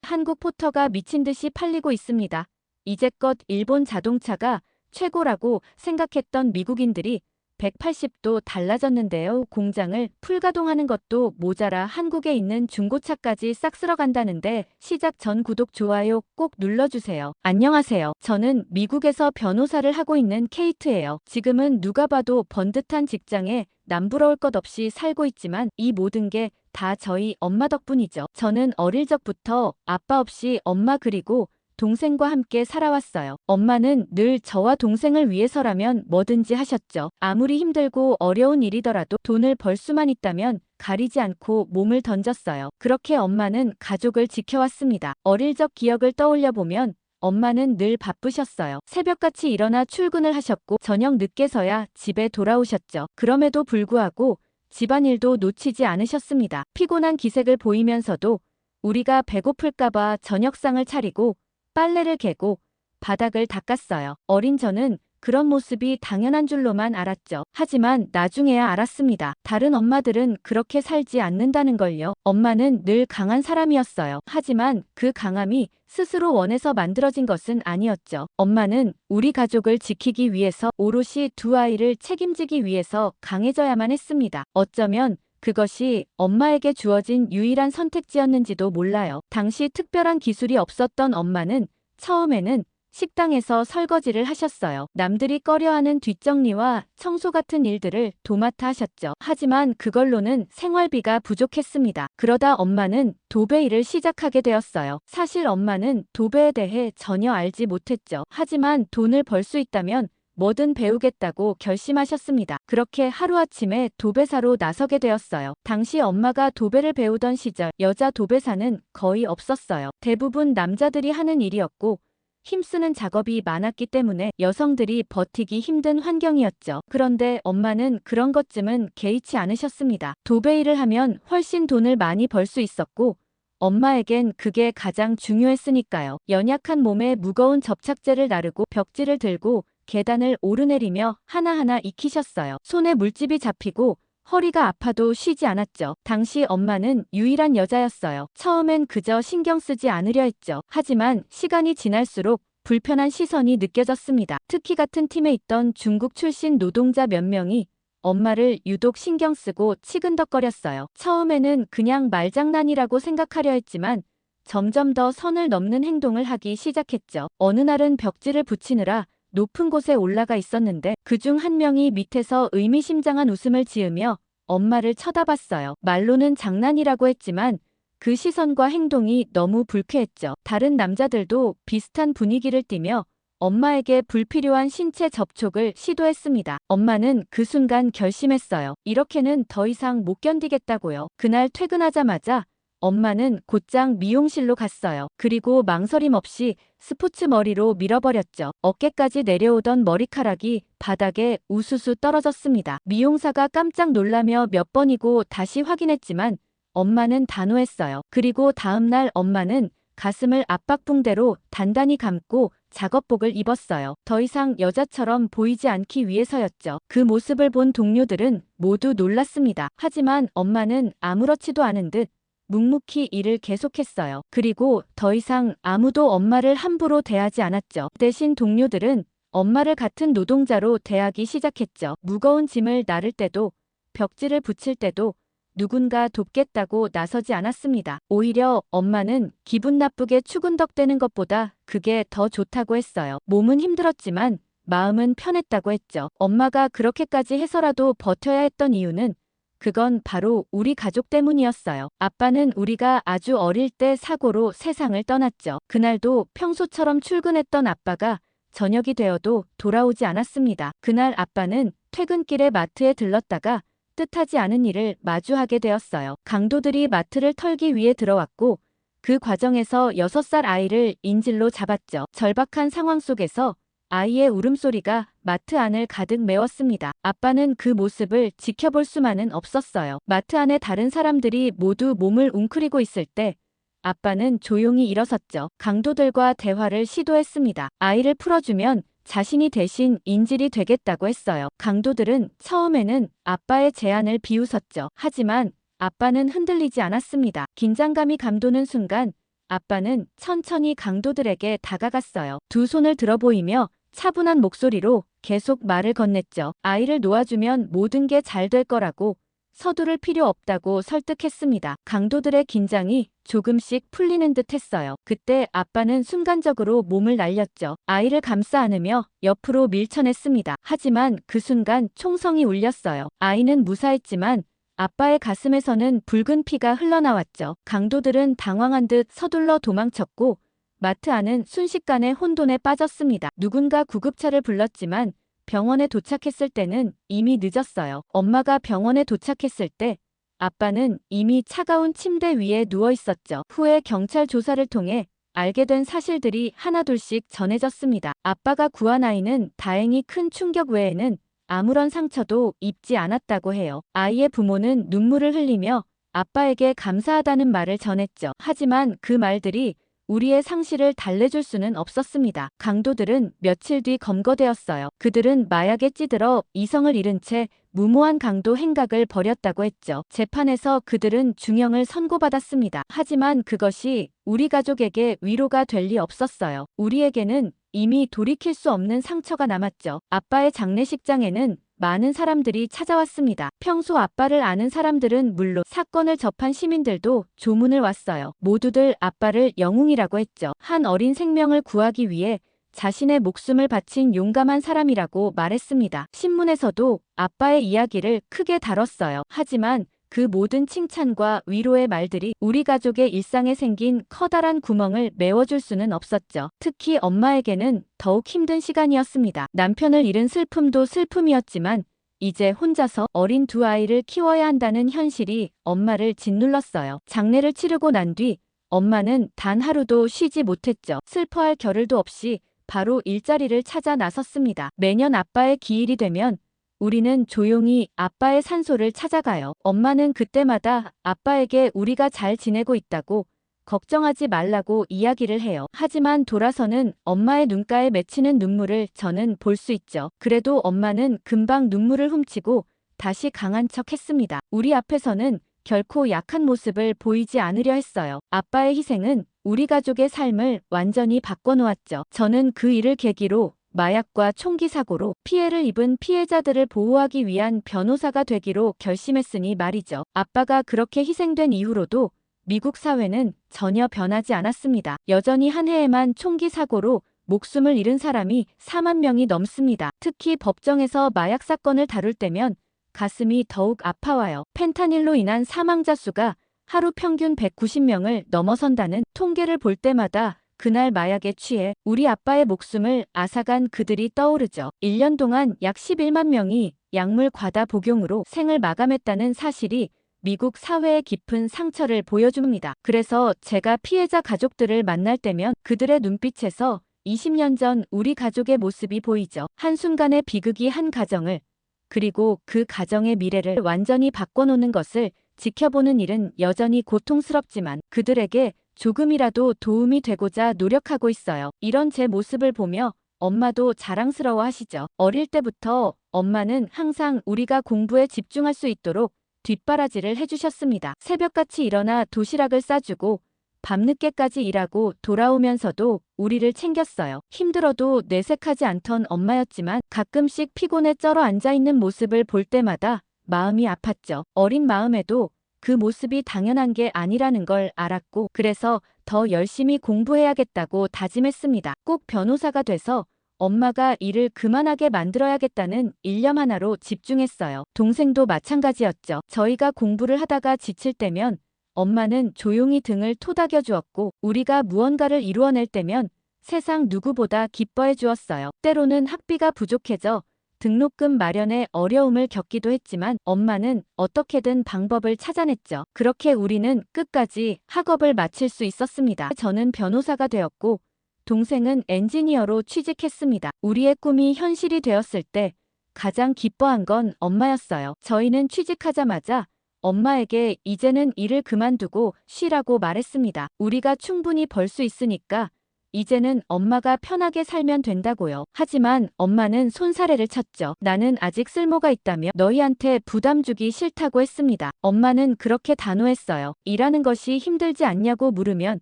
한국 포터가 미친 듯이 팔리고 있습니다. 이제껏 일본 자동차가 최고라고 생각했던 미국인들이 180도 달라졌는데요. 공장을 풀가동하는 것도 모자라 한국에 있는 중고차까지 싹 쓸어간다는데 시작 전 구독, 좋아요 꼭 눌러주세요. 안녕하세요. 저는 미국에서 변호사를 하고 있는 케이트예요. 지금은 누가 봐도 번듯한 직장에 남부러울 것 없이 살고 있지만 이 모든 게 다 저희 엄마 덕분이죠. 저는 어릴 적부터 아빠 없이 엄마 그리고 동생과 함께 살아왔어요. 엄마는 늘 저와 동생을 위해서라면 뭐든지 하셨죠. 아무리 힘들고 어려운 일이더라도 돈을 벌 수만 있다면 가리지 않고 몸을 던졌어요. 그렇게 엄마는 가족을 지켜왔습니다. 어릴 적 기억을 떠올려 보면 엄마는 늘 바쁘셨어요. 새벽같이 일어나 출근을 하셨고 저녁 늦게서야 집에 돌아오셨죠. 그럼에도 불구하고 집안일도 놓치지 않으셨습니다. 피곤한 기색을 보이면서도 우리가 배고플까봐 저녁상을 차리고 빨래를 개고 바닥을 닦았어요. 어린 저는 그런 모습이 당연한 줄로만 알았죠. 하지만 나중에야 알았습니다. 다른 엄마들은 그렇게 살지 않는다는 걸요. 엄마는 늘 강한 사람이었어요. 하지만 그 강함이 스스로 원해서 만들어진 것은 아니었죠. 엄마는 우리 가족을 지키기 위해서 오롯이 두 아이를 책임지기 위해서 강해져야만 했습니다. 어쩌면 그것이 엄마에게 주어진 유일한 선택지였는지도 몰라요. 당시 특별한 기술이 없었던 엄마는 처음에는 식당에서 설거지를 하셨어요. 남들이 꺼려하는 뒷정리와 청소 같은 일들을 도맡아 하셨죠. 하지만 그걸로는 생활비가 부족했습니다. 그러다 엄마는 도배 일을 시작하게 되었어요. 사실 엄마는 도배에 대해 전혀 알지 못했죠. 하지만 돈을 벌 수 있다면 뭐든 배우겠다고 결심하셨습니다. 그렇게 하루아침에 도배사로 나서게 되었어요. 당시 엄마가 도배를 배우던 시절 여자 도배사는 거의 없었어요. 대부분 남자들이 하는 일이었고 힘쓰는 작업이 많았기 때문에 여성들이 버티기 힘든 환경이었죠. 그런데 엄마는 그런 것쯤은 개의치 않으셨습니다. 도배 일을 하면 훨씬 돈을 많이 벌 수 있었고 엄마에겐 그게 가장 중요했으니까요. 연약한 몸에 무거운 접착제를 나르고 벽지를 들고 계단을 오르내리며 하나하나 익히셨어요. 손에 물집이 잡히고 허리가 아파도 쉬지 않았죠. 당시 엄마는 유일한 여자였어요. 처음엔 그저 신경 쓰지 않으려 했죠. 하지만 시간이 지날수록 불편한 시선이 느껴졌습니다. 특히 같은 팀에 있던 중국 출신 노동자 몇 명이 엄마를 유독 신경 쓰고 치근덕거렸어요. 처음에는 그냥 말장난이라고 생각하려 했지만 점점 더 선을 넘는 행동을 하기 시작했죠. 어느 날은 벽지를 붙이느라 높은 곳에 올라가 있었는데 그중 한 명이 밑에서 의미심장한 웃음을 지으며 엄마를 쳐다봤어요. 말로는 장난이라고 했지만 그 시선과 행동이 너무 불쾌했죠. 다른 남자들도 비슷한 분위기를 띠며 엄마에게 불필요한 신체 접촉을 시도했습니다. 엄마는 그 순간 결심했어요. 이렇게는 더 이상 못 견디겠다고요. 그날 퇴근하자마자 엄마는 곧장 미용실로 갔어요. 그리고 망설임 없이 스포츠 머리로 밀어버렸죠. 어깨까지 내려오던 머리카락이 바닥에 우수수 떨어졌습니다. 미용사가 깜짝 놀라며 몇 번이고 다시 확인했지만 엄마는 단호했어요. 그리고 다음날 엄마는 가슴을 압박붕대로 단단히 감고 작업복을 입었어요. 더 이상 여자처럼 보이지 않기 위해서였죠. 그 모습을 본 동료들은 모두 놀랐습니다. 하지만 엄마는 아무렇지도 않은 듯 묵묵히 일을 계속했어요. 그리고 더 이상 아무도 엄마를 함부로 대하지 않았죠. 대신 동료들은 엄마를 같은 노동자로 대하기 시작했죠. 무거운 짐을 나를 때도 벽지를 붙일 때도 누군가 돕겠다고 나서지 않았습니다. 오히려 엄마는 기분 나쁘게 추근덕대는 것보다 그게 더 좋다고 했어요. 몸은 힘들었지만 마음은 편했다고 했죠. 엄마가 그렇게까지 해서라도 버텨야 했던 이유는 그건 바로 우리 가족 때문이었어요. 아빠는 우리가 아주 어릴 때 사고로 세상을 떠났죠. 그날도 평소처럼 출근했던 아빠가 저녁이 되어도 돌아오지 않았습니다. 그날 아빠는 퇴근길에 마트에 들렀다가 뜻하지 않은 일을 마주하게 되었어요. 강도들이 마트를 털기 위해 들어왔고 그 과정에서 6살 아이를 인질로 잡았죠. 절박한 상황 속에서 아이의 울음소리가 마트 안을 가득 메웠습니다. 아빠는 그 모습을 지켜볼 수만은 없었어요. 마트 안에 다른 사람들이 모두 몸을 웅크리고 있을 때 아빠는 조용히 일어섰죠. 강도들과 대화를 시도했습니다. 아이를 풀어주면 자신이 대신 인질이 되겠다고 했어요. 강도들은 처음에는 아빠의 제안을 비웃었죠. 하지만 아빠는 흔들리지 않았습니다. 긴장감이 감도는 순간 아빠는 천천히 강도들에게 다가갔어요. 두 손을 들어 보이며 차분한 목소리로 계속 말을 건넸죠. 아이를 놓아주면 모든 게 잘 될 거라고, 서두를 필요 없다고 설득했습니다. 강도들의 긴장이 조금씩 풀리는 듯 했어요. 그때 아빠는 순간적으로 몸을 날렸죠. 아이를 감싸 안으며 옆으로 밀쳐냈습니다. 하지만 그 순간 총성이 울렸어요. 아이는 무사했지만 아빠의 가슴에서는 붉은 피가 흘러나왔죠. 강도들은 당황한 듯 서둘러 도망쳤고 마트 안은 순식간에 혼돈에 빠졌습니다. 누군가 구급차를 불렀지만 병원에 도착했을 때는 이미 늦었어요. 엄마가 병원에 도착했을 때 아빠는 이미 차가운 침대 위에 누워 있었죠. 후에 경찰 조사를 통해 알게 된 사실들이 하나둘씩 전해졌습니다. 아빠가 구한 아이는 다행히 큰 충격 외에는 아무런 상처도 입지 않았다고 해요. 아이의 부모는 눈물을 흘리며 아빠에게 감사하다는 말을 전했죠. 하지만 그 말들이 우리의 상실을 달래줄 수는 없었습니다. 강도들은 며칠 뒤 검거되었어요. 그들은 마약에 찌들어 이성을 잃은 채 무모한 강도 행각을 벌였다고 했죠. 재판에서 그들은 중형을 선고받았습니다. 하지만 그것이 우리 가족에게 위로가 될 리 없었어요. 우리에게는 이미 돌이킬 수 없는 상처가 남았죠. 아빠의 장례식장에는 많은 사람들이 찾아왔습니다. 평소 아빠를 아는 사람들은 물론 사건을 접한 시민들도 조문을 왔어요. 모두들 아빠를 영웅이라고 했죠. 한 어린 생명을 구하기 위해 자신의 목숨을 바친 용감한 사람이라고 말했습니다. 신문에서도 아빠의 이야기를 크게 다뤘어요. 하지만 그 모든 칭찬과 위로의 말들이 우리 가족의 일상에 생긴 커다란 구멍을 메워줄 수는 없었죠. 특히 엄마에게는 더욱 힘든 시간이었습니다. 남편을 잃은 슬픔도 슬픔이었지만 이제 혼자서 어린 두 아이를 키워야 한다는 현실이 엄마를 짓눌렀어요. 장례를 치르고 난 뒤 엄마는 단 하루도 쉬지 못했죠. 슬퍼할 겨를도 없이 바로 일자리를 찾아 나섰습니다. 매년 아빠의 기일이 되면 우리는 조용히 아빠의 산소를 찾아가요. 엄마는 그때마다 아빠에게 우리가 잘 지내고 있다고, 걱정하지 말라고 이야기를 해요. 하지만 돌아서는 엄마의 눈가에 맺히는 눈물을 저는 볼 수 있죠. 그래도 엄마는 금방 눈물을 훔치고 다시 강한 척 했습니다. 우리 앞에서는 결코 약한 모습을 보이지 않으려 했어요. 아빠의 희생은 우리 가족의 삶을 완전히 바꿔놓았죠. 저는 그 일을 계기로 마약과 총기 사고로 피해를 입은 피해자들을 보호하기 위한 변호사가 되기로 결심했으니 말이죠. 아빠가 그렇게 희생된 이후로도 미국 사회는 전혀 변하지 않았습니다. 여전히 한 해에만 총기 사고로 목숨을 잃은 사람이 4만 명이 넘습니다. 특히 법정에서 마약 사건을 다룰 때면 가슴이 더욱 아파와요. 펜타닐로 인한 사망자 수가 하루 평균 190명을 넘어선다는 통계를 볼 때마다 그날 마약에 취해 우리 아빠의 목숨을 앗아간 그들이 떠오르죠. 1년 동안 약 11만 명이 약물 과다 복용으로 생을 마감했다는 사실이 미국 사회의 깊은 상처를 보여줍니다. 그래서 제가 피해자 가족들을 만날 때면 그들의 눈빛에서 20년 전 우리 가족의 모습이 보이죠. 한순간의 비극이 한 가정을, 그리고 그 가정의 미래를 완전히 바꿔놓는 것을 지켜보는 일은 여전히 고통스럽지만 그들에게 조금이라도 도움이 되고자 노력하고 있어요. 이런 제 모습을 보며 엄마도 자랑스러워 하시죠. 어릴 때부터 엄마는 항상 우리가 공부에 집중할 수 있도록 뒷바라지를 해주셨습니다. 새벽같이 일어나 도시락을 싸주고 밤늦게까지 일하고 돌아오면서도 우리를 챙겼어요. 힘들어도 내색하지 않던 엄마였지만 가끔씩 피곤에 쩔어 앉아있는 모습을 볼 때마다 마음이 아팠죠. 어린 마음에도 그 모습이 당연한 게 아니라는 걸 알았고 그래서 더 열심히 공부해야겠다고 다짐했습니다. 꼭 변호사가 돼서 엄마가 일을 그만하게 만들어야겠다는 일념 하나로 집중했어요. 동생도 마찬가지였죠. 저희가 공부를 하다가 지칠 때면 엄마는 조용히 등을 토닥여 주었고 우리가 무언가를 이루어낼 때면 세상 누구보다 기뻐해 주었어요. 때로는 학비가 부족해져 등록금 마련에 어려움을 겪기도 했지만 엄마는 어떻게든 방법을 찾아냈죠. 그렇게 우리는 끝까지 학업을 마칠 수 있었습니다. 저는 변호사가 되었고 동생은 엔지니어로 취직했습니다. 우리의 꿈이 현실이 되었을 때 가장 기뻐한 건 엄마였어요. 저희는 취직하자마자 엄마에게 이제는 일을 그만두고 쉬라고 말했습니다. 우리가 충분히 벌 수 있으니까 이제는 엄마가 편하게 살면 된다고요. 하지만 엄마는 손사래를 쳤죠. 나는 아직 쓸모가 있다며 너희한테 부담 주기 싫다고 했습니다. 엄마는 그렇게 단호했어요. 일하는 것이 힘들지 않냐고 물으면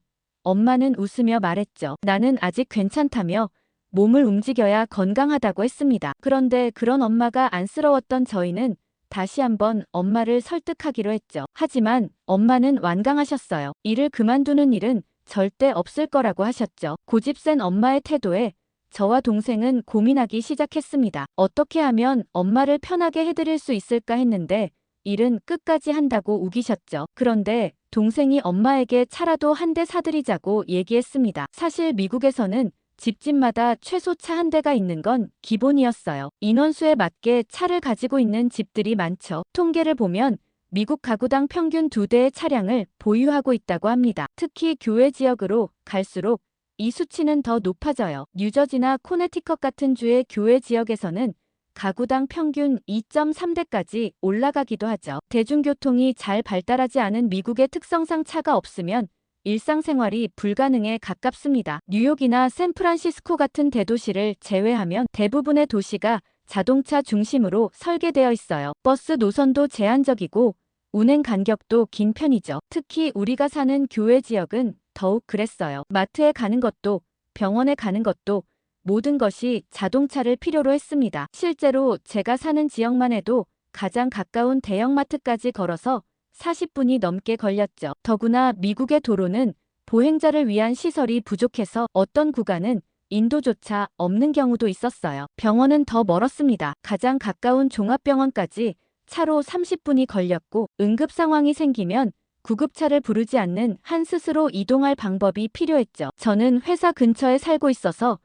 엄마는 웃으며 말했죠. 나는 아직 괜찮다며 몸을 움직여야 건강하다고 했습니다. 그런데 그런 엄마가 안쓰러웠던 저희는 다시 한번 엄마를 설득하기로 했죠. 하지만 엄마는 완강하셨어요. 일을 그만두는 일은 절대 없을 거라고 하셨죠. 고집센 엄마의 태도에 저와 동생은 고민하기 시작했습니다. 어떻게 하면 엄마를 편하게 해드릴 수 있을까 했는데 일은 끝까지 한다고 우기셨죠. 그런데 동생이 엄마에게 차라도 한 대 사드리자고 얘기했습니다. 사실 미국에서는 집집마다 최소 차 한 대가 있는 건 기본이었어요. 인원수에 맞게 차를 가지고 있는 집들이 많죠. 통계를 보면 미국 가구당 평균 2대의 차량을 보유하고 있다고 합니다. 특히 교외 지역으로 갈수록 이 수치는 더 높아져요. 뉴저지나 코네티컷 같은 주의 교외 지역에서는 가구당 평균 2.3대까지 올라가기도 하죠. 대중교통이 잘 발달하지 않은 미국의 특성상 차가 없으면 일상생활이 불가능에 가깝습니다. 뉴욕이나 샌프란시스코 같은 대도시를 제외하면 대부분의 도시가 자동차 중심으로 설계되어 있어요. 버스 노선도 제한적이고 운행 간격도 긴 편이죠. 특히 우리가 사는 교외 지역은 더욱 그랬어요. 마트에 가는 것도 병원에 가는 것도 모든 것이 자동차를 필요로 했습니다. 실제로 제가 사는 지역만 해도 가장 가까운 대형마트까지 걸어서 40분이 넘게 걸렸죠. 더구나 미국의 도로는 보행자를 위한 시설이 부족해서 어떤 구간은 인도조차 없는 경우도 있었어요. 병원은 더 멀었습니다. 가장 가까운 종합병원까지 차로 30분이 걸렸고 응급 상황이 생기면 구급차를 부르지 않는 한 스스로 이동할 방법이 필요했죠. 저는 회사 근처에 살고 있어서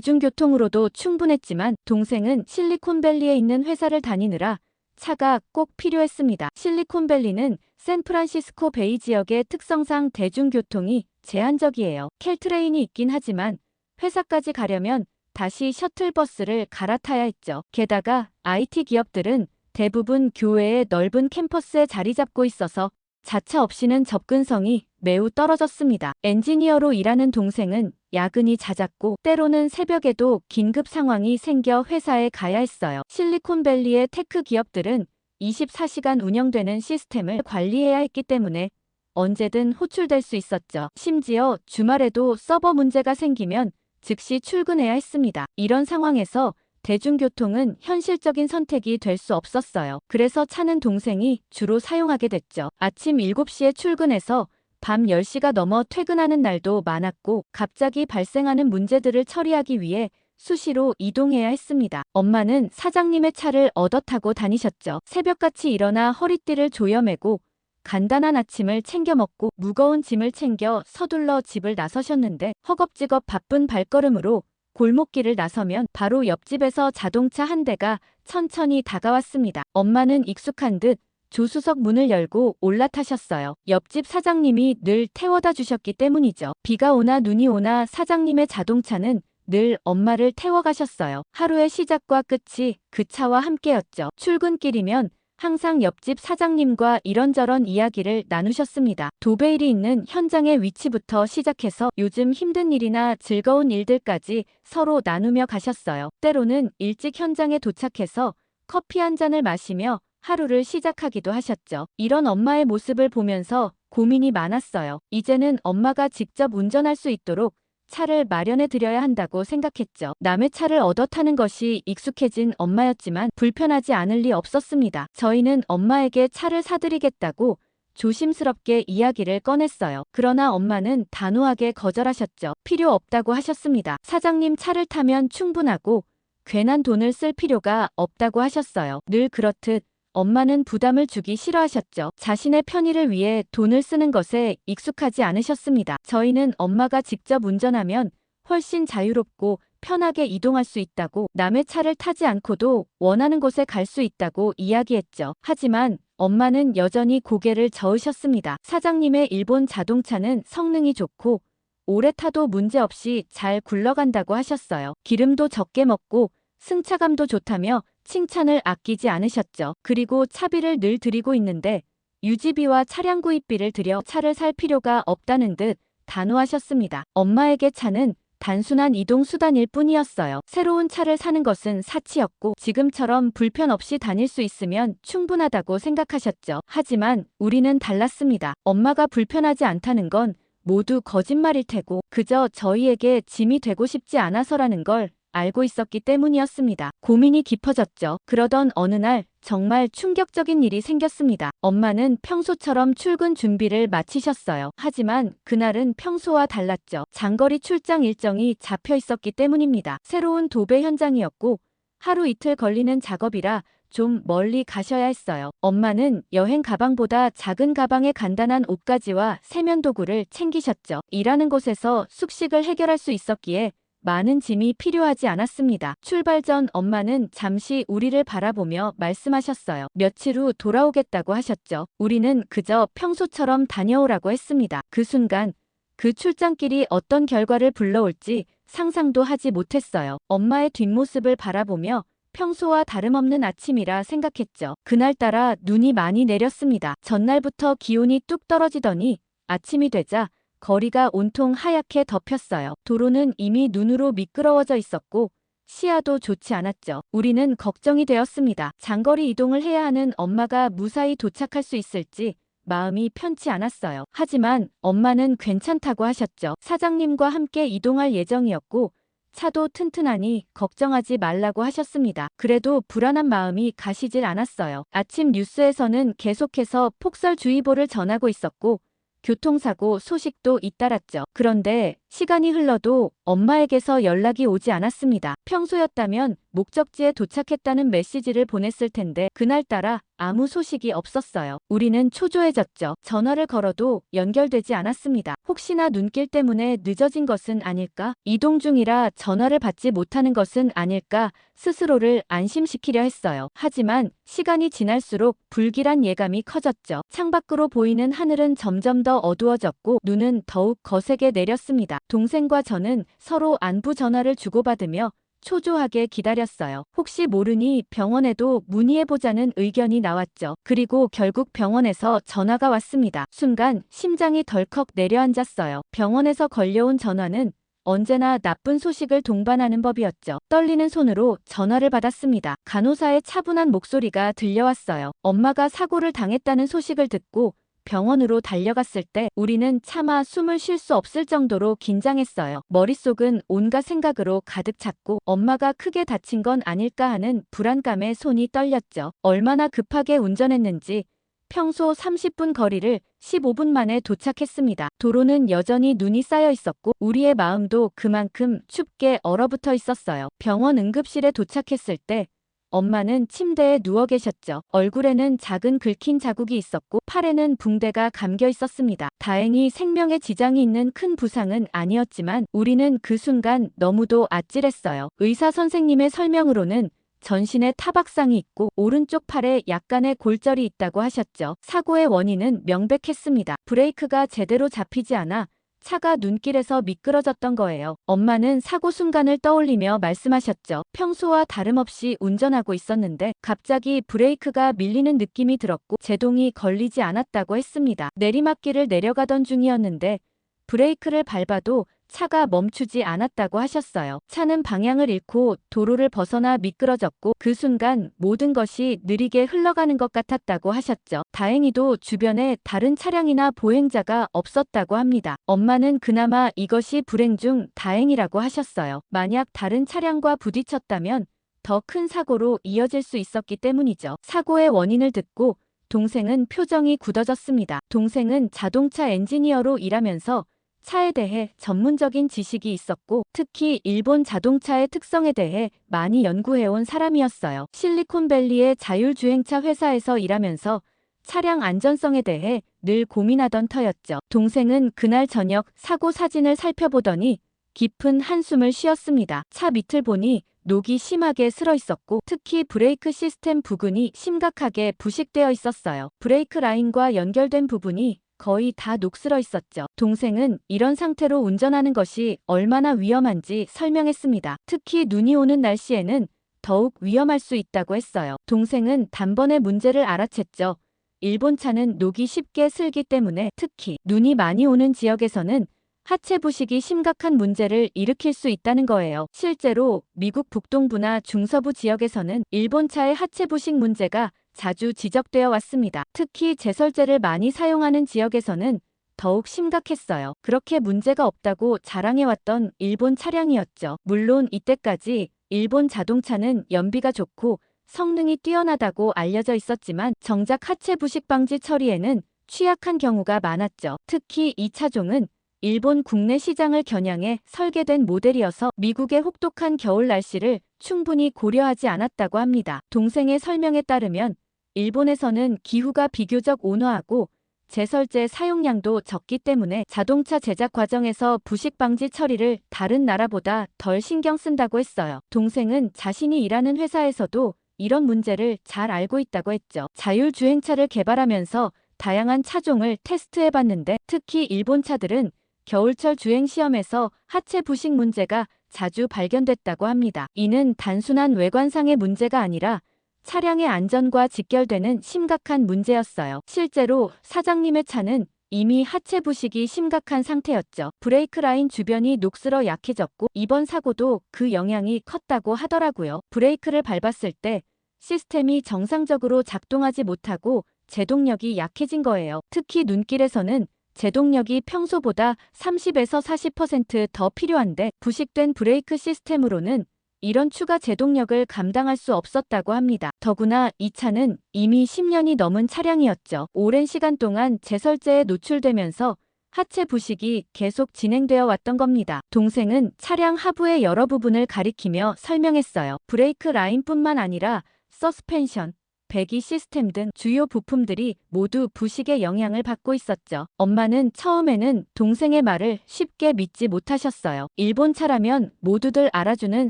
대중교통으로도 충분했지만 동생은 실리콘밸리에 있는 회사를 다니느라 차가 꼭 필요했습니다. 실리콘밸리는 샌프란시스코 베이 지역의 특성상 대중교통이 제한적이에요. 켈트레인이 있긴 하지만 회사까지 가려면 다시 셔틀버스를 갈아타야 했죠. 게다가 IT 기업들은 대부분 교외의 넓은 캠퍼스에 자리 잡고 있어서 자차 없이는 접근성이 매우 떨어졌습니다. 엔지니어로 일하는 동생은 야근이 잦았고 때로는 새벽에도 긴급 상황이 생겨 회사에 가야 했어요. 실리콘밸리의 테크 기업들은 24시간 운영되는 시스템을 관리해야 했기 때문에 언제든 호출될 수 있었죠. 심지어 주말에도 서버 문제가 생기면 즉시 출근해야 했습니다. 이런 상황에서 대중교통은 현실적인 선택이 될 수 없었어요. 그래서 차는 동생이 주로 사용하게 됐죠. 아침 7시에 출근해서 밤 10시가 넘어 퇴근하는 날도 많았고 갑자기 발생하는 문제들을 처리하기 위해 수시로 이동해야 했습니다. 엄마는 사장님의 차를 얻어 타고 다니셨죠. 새벽같이 일어나 허리띠를 조여매고 간단한 아침을 챙겨 먹고 무거운 짐을 챙겨 서둘러 집을 나서셨는데 허겁지겁 바쁜 발걸음으로 골목길을 나서면 바로 옆집에서 자동차 한 대가 천천히 다가왔습니다. 엄마는 익숙한 듯 조수석 문을 열고 올라타셨어요. 옆집 사장님이 늘 태워다 주셨기 때문이죠. 비가 오나 눈이 오나 사장님의 자동차는 늘 엄마를 태워가셨어요. 하루의 시작과 끝이 그 차와 함께였죠. 출근길이면 항상 옆집 사장님과 이런저런 이야기를 나누셨습니다. 도베일이 있는 현장의 위치부터 시작해서 요즘 힘든 일이나 즐거운 일들까지 서로 나누며 가셨어요. 때로는 일찍 현장에 도착해서 커피 한 잔을 마시며 하루를 시작하기도 하셨죠. 이런 엄마의 모습을 보면서 고민이 많았어요. 이제는 엄마가 직접 운전할 수 있도록 차를 마련해 드려야 한다고 생각했죠. 남의 차를 얻어 타는 것이 익숙해진 엄마였지만 불편하지 않을 리 없었습니다. 저희는 엄마에게 차를 사드리겠다고 조심스럽게 이야기를 꺼냈어요. 그러나 엄마는 단호하게 거절하셨죠. 필요 없다고 하셨습니다. 사장님 차를 타면 충분하고 괜한 돈을 쓸 필요가 없다고 하셨어요. 늘 그렇듯 엄마는 부담을 주기 싫어하셨죠. 자신의 편의를 위해 돈을 쓰는 것에 익숙하지 않으셨습니다. 저희는 엄마가 직접 운전하면 훨씬 자유롭고 편하게 이동할 수 있다고 남의 차를 타지 않고도 원하는 곳에 갈 수 있다고 이야기했죠. 하지만 엄마는 여전히 고개를 저으셨습니다. 사장님의 일본 자동차는 성능이 좋고 오래 타도 문제없이 잘 굴러간다고 하셨어요. 기름도 적게 먹고 승차감도 좋다며 칭찬을 아끼지 않으셨죠. 그리고 차비를 늘 드리고 있는데 유지비와 차량 구입비를 들여 차를 살 필요가 없다는 듯 단호하셨습니다. 엄마에게 차는 단순한 이동 수단일 뿐이었어요. 새로운 차를 사는 것은 사치였고 지금처럼 불편 없이 다닐 수 있으면 충분하다고 생각하셨죠. 하지만 우리는 달랐습니다. 엄마가 불편하지 않다는 건 모두 거짓말일 테고 그저 저희에게 짐이 되고 싶지 않아서라는 걸 알고 있었기 때문이었습니다. 고민이 깊어졌죠. 그러던 어느 날 정말 충격적인 일이 생겼습니다. 엄마는 평소처럼 출근 준비를 마치셨어요. 하지만 그날은 평소와 달랐죠. 장거리 출장 일정이 잡혀 있었기 때문입니다. 새로운 도배 현장이었고 하루 이틀 걸리는 작업이라 좀 멀리 가셔야 했어요. 엄마는 여행 가방보다 작은 가방에 간단한 옷가지와 세면 도구를 챙기셨죠. 일하는 곳에서 숙식을 해결할 수 있었기에 많은 짐이 필요하지 않았습니다. 출발 전 엄마는 잠시 우리를 바라보며 말씀하셨어요. 며칠 후 돌아오겠다고 하셨죠. 우리는 그저 평소처럼 다녀오라고 했습니다. 그 순간 그 출장길이 어떤 결과를 불러올지 상상도 하지 못했어요. 엄마의 뒷모습을 바라보며 평소와 다름없는 아침이라 생각했죠. 그날따라 눈이 많이 내렸습니다. 전날부터 기온이 뚝 떨어지더니 아침이 되자 거리가 온통 하얗게 덮였어요. 도로는 이미 눈으로 미끄러워져 있었고 시야도 좋지 않았죠. 우리는 걱정이 되었습니다. 장거리 이동을 해야 하는 엄마가 무사히 도착할 수 있을지 마음이 편치 않았어요. 하지만 엄마는 괜찮다고 하셨죠. 사장님과 함께 이동할 예정이었고 차도 튼튼하니 걱정하지 말라고 하셨습니다. 그래도 불안한 마음이 가시질 않았어요. 아침 뉴스에서는 계속해서 폭설주의보를 전하고 있었고 교통사고 소식도 잇따랐죠. 그런데 시간이 흘러도 엄마에게서 연락이 오지 않았습니다. 평소였다면 목적지에 도착했다는 메시지를 보냈을 텐데 그날따라 아무 소식이 없었어요. 우리는 초조해졌죠. 전화를 걸어도 연결되지 않았습니다. 혹시나 눈길 때문에 늦어진 것은 아닐까? 이동 중이라 전화를 받지 못하는 것은 아닐까? 스스로를 안심시키려 했어요. 하지만 시간이 지날수록 불길한 예감이 커졌죠. 창밖으로 보이는 하늘은 점점 더 어두워졌고 눈은 더욱 거세게 내렸습니다. 동생과 저는 서로 안부 전화를 주고받으며 초조하게 기다렸어요. 혹시 모르니 병원에도 문의해보자는 의견이 나왔죠. 그리고 결국 병원에서 전화가 왔습니다. 순간 심장이 덜컥 내려앉았어요. 병원에서 걸려온 전화는 언제나 나쁜 소식을 동반하는 법이었죠. 떨리는 손으로 전화를 받았습니다. 간호사의 차분한 목소리가 들려왔어요. 엄마가 사고를 당했다는 소식을 듣고 병원으로 달려갔을 때 우리는 차마 숨을 쉴 수 없을 정도로 긴장했어요. 머릿속은 온갖 생각으로 가득 찼고 엄마가 크게 다친 건 아닐까 하는 불안감에 손이 떨렸죠. 얼마나 급하게 운전했는지 평소 30분 거리를 15분 만에 도착했습니다. 도로는 여전히 눈이 쌓여 있었고 우리의 마음도 그만큼 춥게 얼어붙어 있었어요. 병원 응급실에 도착했을 때 엄마는 침대에 누워 계셨죠. 얼굴에는 작은 긁힌 자국이 있었고 팔에는 붕대가 감겨 있었습니다. 다행히 생명에 지장이 있는 큰 부상은 아니었지만 우리는 그 순간 너무도 아찔했어요. 의사 선생님의 설명으로는 전신에 타박상이 있고 오른쪽 팔에 약간의 골절이 있다고 하셨죠. 사고의 원인은 명백했습니다. 브레이크가 제대로 잡히지 않아 차가 눈길에서 미끄러졌던 거예요. 엄마는 사고 순간을 떠올리며 말씀하셨죠. 평소와 다름없이 운전하고 있었는데 갑자기 브레이크가 밀리는 느낌이 들었고 제동이 걸리지 않았다고 했습니다. 내리막길을 내려가던 중이었는데 브레이크를 밟아도 차가 멈추지 않았다고 하셨어요. 차는 방향을 잃고 도로를 벗어나 미끄러졌고 그 순간 모든 것이 느리게 흘러가는 것 같았다고 하셨죠. 다행히도 주변에 다른 차량이나 보행자가 없었다고 합니다. 엄마는 그나마 이것이 불행 중 다행이라고 하셨어요. 만약 다른 차량과 부딪혔다면 더 큰 사고로 이어질 수 있었기 때문이죠. 사고의 원인을 듣고 동생은 표정이 굳어졌습니다. 동생은 자동차 엔지니어로 일하면서 차에 대해 전문적인 지식이 있었고 특히 일본 자동차의 특성에 대해 많이 연구해온 사람이었어요. 실리콘밸리의 자율주행차 회사에서 일하면서 차량 안전성에 대해 늘 고민하던 터였죠. 동생은 그날 저녁 사고 사진을 살펴보더니 깊은 한숨을 쉬었습니다. 차 밑을 보니 녹이 심하게 슬어 있었고 특히 브레이크 시스템 부근이 심각하게 부식되어 있었어요. 브레이크 라인과 연결된 부분이 거의 다 녹슬어 있었죠. 동생은 이런 상태로 운전하는 것이 얼마나 위험한지 설명했습니다. 특히 눈이 오는 날씨에는 더욱 위험할 수 있다고 했어요. 동생은 단번에 문제를 알아챘죠. 일본 차는 녹이 쉽게 슬기 때문에 특히 눈이 많이 오는 지역에서는 하체 부식이 심각한 문제를 일으킬 수 있다는 거예요. 실제로 미국 북동부나 중서부 지역에서는 일본 차의 하체 부식 문제가 자주 지적되어 왔습니다. 특히 제설제를 많이 사용하는 지역에서는 더욱 심각했어요. 그렇게 문제가 없다고 자랑해왔던 일본 차량이었죠. 물론 이때까지 일본 자동차는 연비가 좋고 성능이 뛰어나다고 알려져 있었지만 정작 하체 부식 방지 처리에는 취약한 경우가 많았죠. 특히 이 차종은 일본 국내 시장을 겨냥해 설계된 모델이어서 미국의 혹독한 겨울 날씨를 충분히 고려하지 않았다고 합니다. 동생의 설명에 따르면 일본에서는 기후가 비교적 온화하고 제설제 사용량도 적기 때문에 자동차 제작 과정에서 부식 방지 처리를 다른 나라보다 덜 신경 쓴다고 했어요. 동생은 자신이 일하는 회사에서도 이런 문제를 잘 알고 있다고 했죠. 자율주행차를 개발하면서 다양한 차종을 테스트해봤는데 특히 일본 차들은 겨울철 주행 시험에서 하체 부식 문제가 자주 발견됐다고 합니다. 이는 단순한 외관상의 문제가 아니라 차량의 안전과 직결되는 심각한 문제였어요. 실제로 사장님의 차는 이미 하체 부식이 심각한 상태였죠. 브레이크 라인 주변이 녹슬어 약해졌고 이번 사고도 그 영향이 컸다고 하더라고요. 브레이크를 밟았을 때 시스템이 정상적으로 작동하지 못하고 제동력이 약해진 거예요. 특히 눈길에서는 제동력이 평소보다 30에서 40% 더 필요한데 부식된 브레이크 시스템으로는 이런 추가 제동력을 감당할 수 없었다고 합니다. 더구나 이 차는 이미 10년이 넘은 차량이었죠. 오랜 시간 동안 제설제에 노출되면서 하체 부식이 계속 진행되어 왔던 겁니다. 동생은 차량 하부의 여러 부분을 가리키며 설명했어요. 브레이크 라인뿐만 아니라 서스펜션, 배기 시스템 등 주요 부품들이 모두 부식의 영향을 받고 있었죠. 엄마는 처음에는 동생의 말을 쉽게 믿지 못하셨어요. 일본 차라면 모두들 알아주는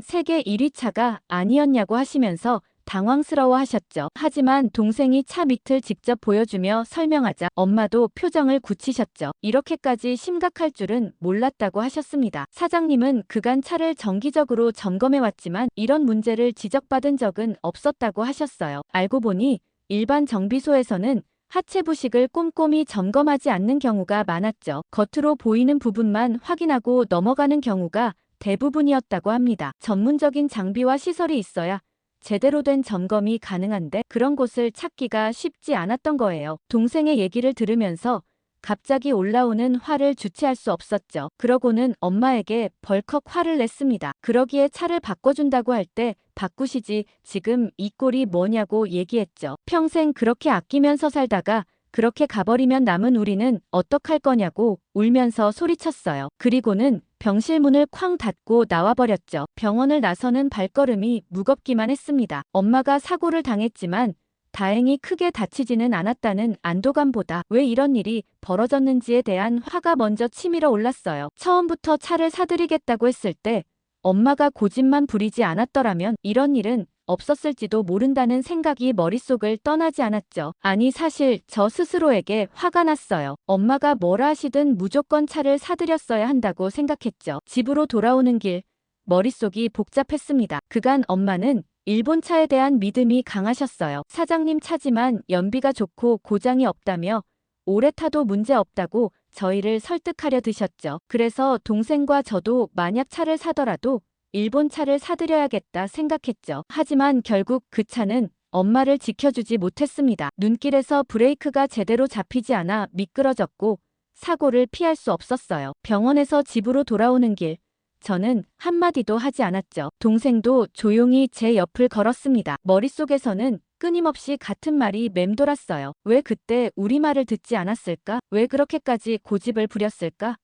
세계 1위 차가 아니었냐고 하시면서 당황스러워 하셨죠. 하지만 동생이 차 밑을 직접 보여주며 설명하자 엄마도 표정을 굳히셨죠. 이렇게까지 심각할 줄은 몰랐다고 하셨습니다. 사장님은 그간 차를 정기적으로 점검해왔지만 이런 문제를 지적받은 적은 없었다고 하셨어요. 알고 보니 일반 정비소에서는 하체 부식을 꼼꼼히 점검하지 않는 경우가 많았죠. 겉으로 보이는 부분만 확인하고 넘어가는 경우가 대부분이었다고 합니다. 전문적인 장비와 시설이 있어야 제대로 된 점검이 가능한데 그런 곳을 찾기가 쉽지 않았던 거예요. 동생의 얘기를 들으면서 갑자기 올라오는 화를 주체할 수 없었죠. 그러고는 엄마에게 벌컥 화를 냈습니다. 그러기에 차를 바꿔준다고 할 때 바꾸시지 지금 이 꼴이 뭐냐고 얘기했죠. 평생 그렇게 아끼면서 살다가 그렇게 가버리면 남은 우리는 어떡할 거냐고 울면서 소리쳤어요. 그리고는 병실 문을 쾅 닫고 나와버렸죠. 병원을 나서는 발걸음이 무겁기만 했습니다. 엄마가 사고를 당했지만 다행히 크게 다치지는 않았다는 안도감보다 왜 이런 일이 벌어졌는지에 대한 화가 먼저 치밀어 올랐어요. 처음부터 차를 사드리겠다고 했을 때 엄마가 고집만 부리지 않았더라면 이런 일은 없었을지도 모른다는 생각이 머릿속을 떠나지 않았죠. 아니 사실 저 스스로에게 화가 났어요. 엄마가 뭐라 하시든 무조건 차를 사드렸어야 한다고 생각했죠. 집으로 돌아오는 길 머릿속이 복잡했습니다. 그간 엄마는 일본 차에 대한 믿음이 강하셨어요. 사장님 차지만 연비가 좋고 고장이 없다며 오래 타도 문제 없다고 저희를 설득하려 드셨죠. 그래서 동생과 저도 만약 차를 사더라도 일본 차를 사드려야겠다 생각했죠. 하지만 결국 그 차는 엄마를 지켜주지 못했습니다. 눈길에서 브레이크가 제대로 잡히지 않아 미끄러졌고 사고를 피할 수 없었어요. 병원에서 집으로 돌아오는 길 저는 한마디도 하지 않았죠. 동생도 조용히 제 옆을 걸었습니다. 머릿속에서는 끊임없이 같은 말이 맴돌았어요. 왜 그때 우리 말을 듣지 않았을까? 왜 그렇게까지 고집을 부렸을까?